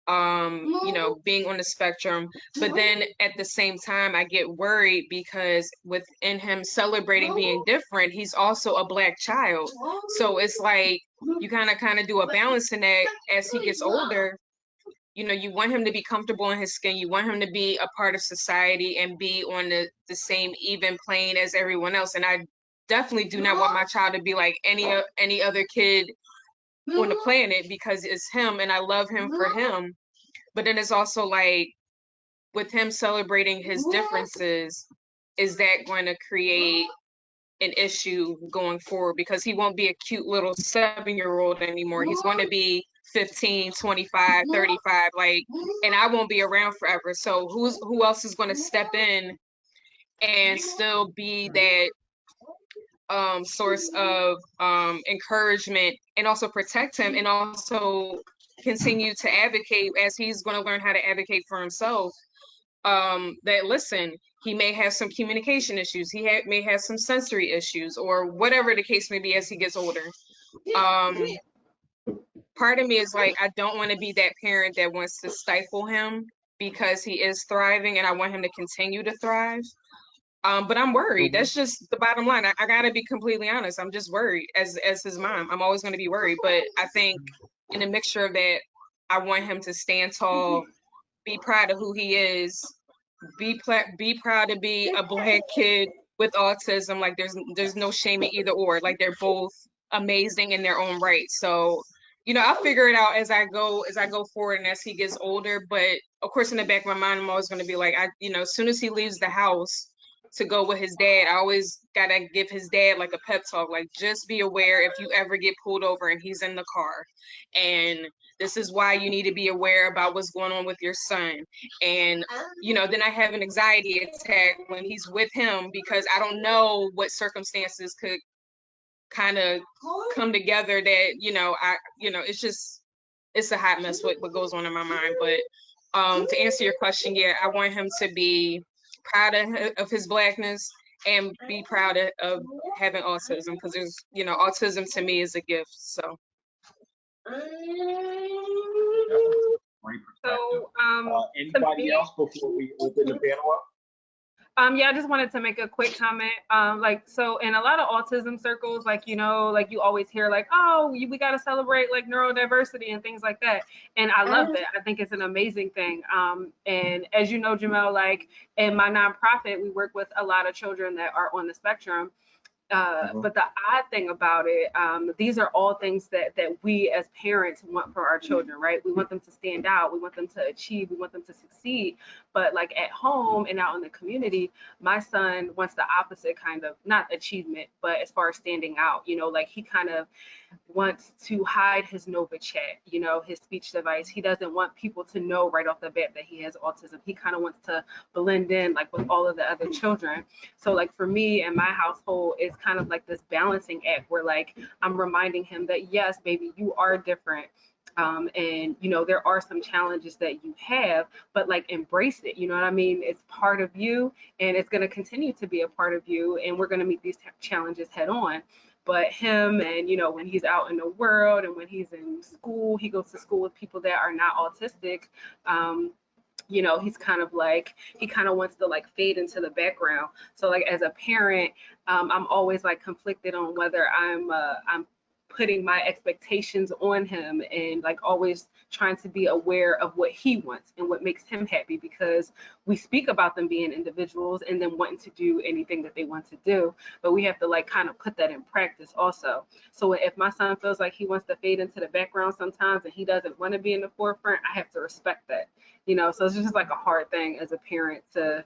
being on the spectrum. But then at the same time, I get worried because within him celebrating being different, he's also a Black child. So it's like you kind of do a balancing that as he gets older. You want him to be comfortable in his skin. You want him to be a part of society and be on the same even plane as everyone else. And I definitely do not want my child to be like any other kid on the planet, because it's him and I love him for him. But then it's also like, with him celebrating his differences, is that going to create an issue going forward? Because he won't be a cute little 7-year-old anymore. He's going to be 15, 25, 35, like, and I won't be around forever. So who else is going to step in and still be that source of encouragement, and also protect him, and also continue to advocate as he's going to learn how to advocate for himself? That, listen, he may have some communication issues, may have some sensory issues, or whatever the case may be as he gets older. Part of me is like, I don't want to be that parent that wants to stifle him because he is thriving, and I want him to continue to thrive. But I'm worried. That's just the bottom line. I gotta be completely honest. I'm just worried as his mom. I'm always gonna be worried. But I think in a mixture of that, I want him to stand tall, be proud of who he is, be proud to be a Black kid with autism. Like, there's no shame in either or. Like, they're both amazing in their own right. So, I'll figure it out as I go forward and as he gets older. But of course, in the back of my mind, I'm always going to be like, as soon as he leaves the house to go with his dad, I always gotta give his dad like a pep talk, like, just be aware if you ever get pulled over and he's in the car, and this is why you need to be aware about what's going on with your son. And then I have an anxiety attack when he's with him, because I don't know what circumstances could kind of come together that it's a hot mess what goes on in my mind. But to answer your question, yeah, I want him to be proud of his Blackness and be proud of having autism, because there's autism to me is a gift. So Great perspective. So, Anybody else before we open the panel up? Yeah, I just wanted to make a quick comment. So in a lot of autism circles, like you always hear like, oh, we got to celebrate like neurodiversity and things like that. And I love that. I think it's an amazing thing. And as you know, Jamiel, like in my nonprofit, we work with a lot of children that are on the spectrum. But the odd thing about it, these are all things that we as parents want for our children, right? We want them to stand out, we want them to achieve, we want them to succeed. But like at home and out in the community, my son wants the opposite kind of, not achievement, but as far as standing out, like he kind of wants to hide his Nova chat, his speech device. He doesn't want people to know right off the bat that he has autism. He kind of wants to blend in like with all of the other children. So like for me and my household, it's kind of like this balancing act where like I'm reminding him that yes, baby, you are different. And there are some challenges that you have, but like embrace it. You know what I mean? It's part of you, and it's going to continue to be a part of you, and we're going to meet these challenges head on. But him, and when he's out in the world and when he's in school, he goes to school with people that are not autistic. He's kind of like, he kind of wants to like fade into the background. So like as a parent, I'm always like conflicted on whether I'm putting my expectations on him, and like always trying to be aware of what he wants and what makes him happy, because we speak about them being individuals and then wanting to do anything that they want to do, but we have to like kind of put that in practice also. So if my son feels like he wants to fade into the background sometimes and he doesn't want to be in the forefront, I have to respect that. So it's just like a hard thing as a parent to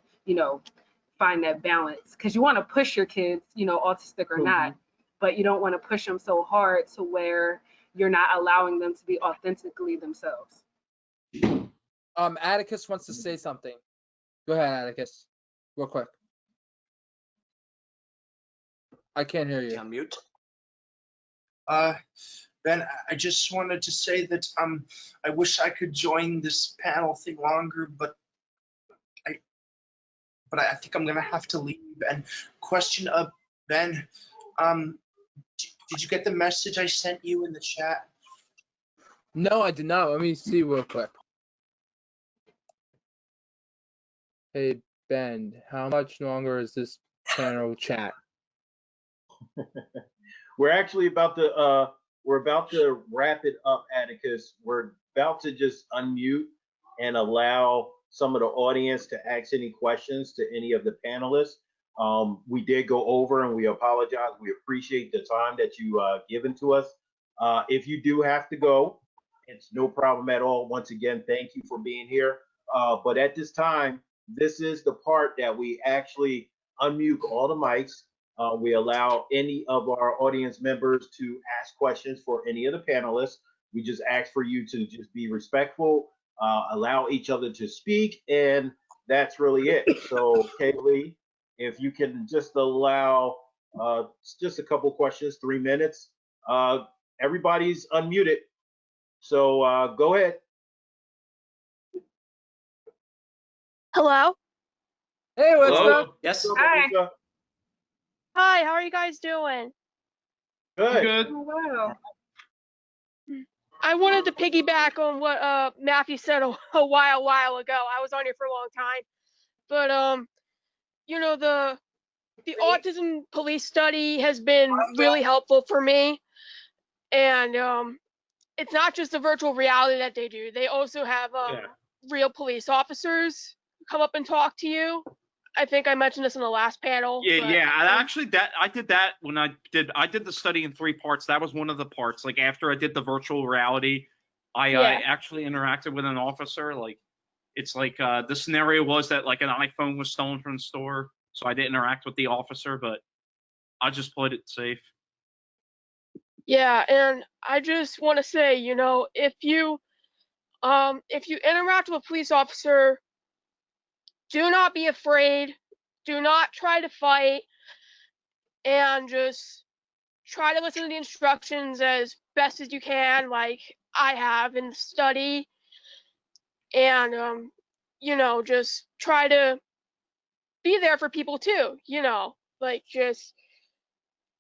find that balance, because you want to push your kids, autistic or not, but you don't want to push them so hard to where you're not allowing them to be authentically themselves. Atticus wants to say something. Go ahead, Atticus, real quick. I can't hear you. Unmute. Ben, I just wanted to say that I wish I could join this panel thing longer, but I think I'm gonna have to leave. And question of Ben, did you get the message I sent you in the chat? No, I did not. Let me see real quick. Hey Ben, how much longer is this panel chat? We're actually about to wrap it up, Atticus. We're about to just unmute and allow some of the audience to ask any questions to any of the panelists. We did go over, and we apologize. We appreciate the time that you given to us. If you do have to go, it's no problem at all. Once again, thank you for being here. But at this time, this is the part that we actually unmute all the mics. We allow any of our audience members to ask questions for any of the panelists. We just ask for you to just be respectful, allow each other to speak, and that's really it. So, Kaylee, if you can just allow just a couple questions, 3 minutes. Everybody's unmuted, so go ahead. Hello. Hey, what's Hello. up? Yes. What's up, Hi. Alicia? Hi, how are you guys doing? Good. Good. Oh, wow. I wanted to piggyback on what Matthew said a while ago. I was on here for a long time. But you know, the autism police study has been really helpful for me. And it's not just the virtual reality that they do. They also have Yeah. real police officers come up and talk to you. I think I mentioned this in the last panel. Yeah, but, yeah. And actually, I did that when I did the study in 3 parts. That was one of the parts. Like after I did the virtual reality, I Yeah. actually interacted with an officer. Like it's like the scenario was that like an iPhone was stolen from the store, so I didn't interact with the officer, but I just played it safe. Yeah, and I just want to say, you know, if you interact with a police officer, do not be afraid. Do not try to fight, and just try to listen to the instructions as best as you can, like I have in the study. And you know, just try to be there for people too. You know, like just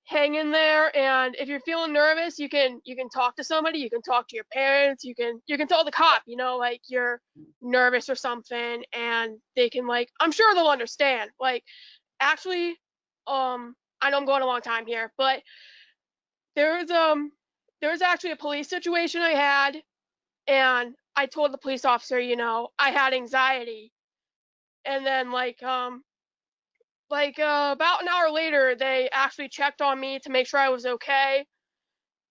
hang in there, and if you're feeling nervous, you can talk to somebody, you can talk to your parents, you can tell the cop, you know, like you're nervous or something, and they can, like, I'm sure they'll understand. Like actually, I know I'm going a long time here, but there's actually a police situation I had, and I told the police officer, you know, I had anxiety, and then about an hour later, they actually checked on me to make sure I was okay,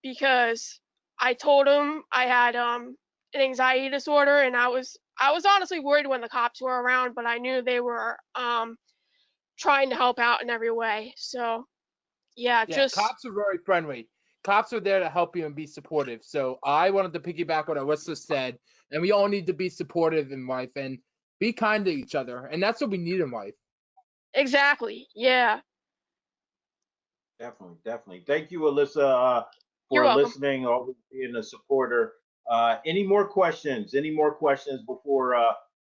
because I told them I had an anxiety disorder, and I was honestly worried when the cops were around, but I knew they were trying to help out in every way. So yeah, Yeah, just cops are very friendly. Cops are there to help you and be supportive. So I wanted to piggyback on what Woessner said, and we all need to be supportive in life and be kind to each other, and that's what we need in life. exactly, yeah. Definitely. Thank you, Alyssa, You're for welcome. listening, always being a supporter. Any more questions? Any more questions before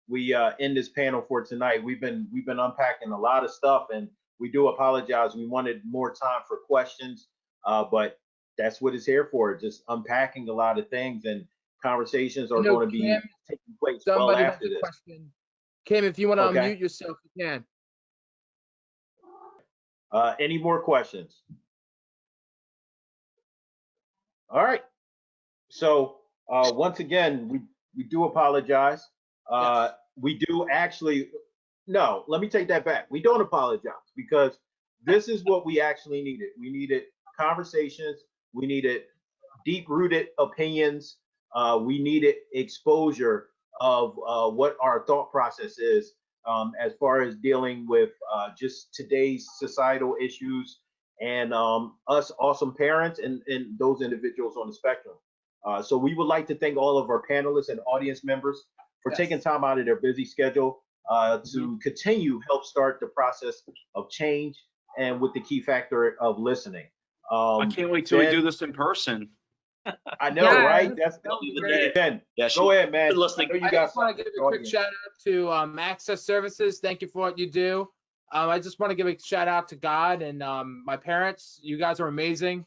we end this panel for tonight? We've been unpacking a lot of stuff, and we do apologize. We wanted more time for questions, but that's what it's here for. Just unpacking a lot of things, and conversations are going to be Kim, taking place well somebody has after a this. question. Kim, if you want to Okay. unmute yourself, you can. Any more questions? All right. So once again, we do apologize. Yes. We do actually, no, let me take that back. We don't apologize, because this is what we actually needed. We needed conversations. We needed deep-rooted opinions. We needed exposure of what our thought process is as far as dealing with just today's societal issues, and us awesome parents and those individuals on the spectrum. So we would like to thank all of our panelists and audience members for taking time out of their busy schedule to continue help start the process of change, and with the key factor of listening. I can't wait till we do this in person. I know, Yeah. right? That's great. Ben. Yeah, Go ahead, man. been listening. I know you I got just want to something give a quick audience. shout out to Access Services. Thank you for what you do. I just want to give a shout out to God and my parents. You guys are amazing.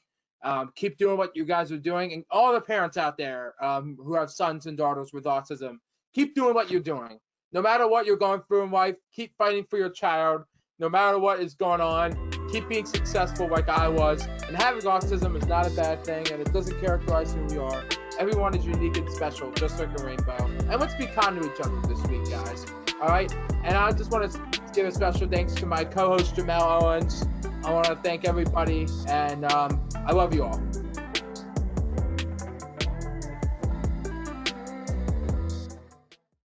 Keep doing what you guys are doing, and all the parents out there who have sons and daughters with autism. Keep doing what you're doing. No matter what you're going through in life, keep fighting for your child. No matter what is going on, keep being successful like I was. And having autism is not a bad thing, and it doesn't characterize who we are. Everyone is unique and special, just like a rainbow. And let's be kind to each other this week, guys. All right? And I just want to give a special thanks to my co-host, Jamiel Owens. I want to thank everybody, and I love you all.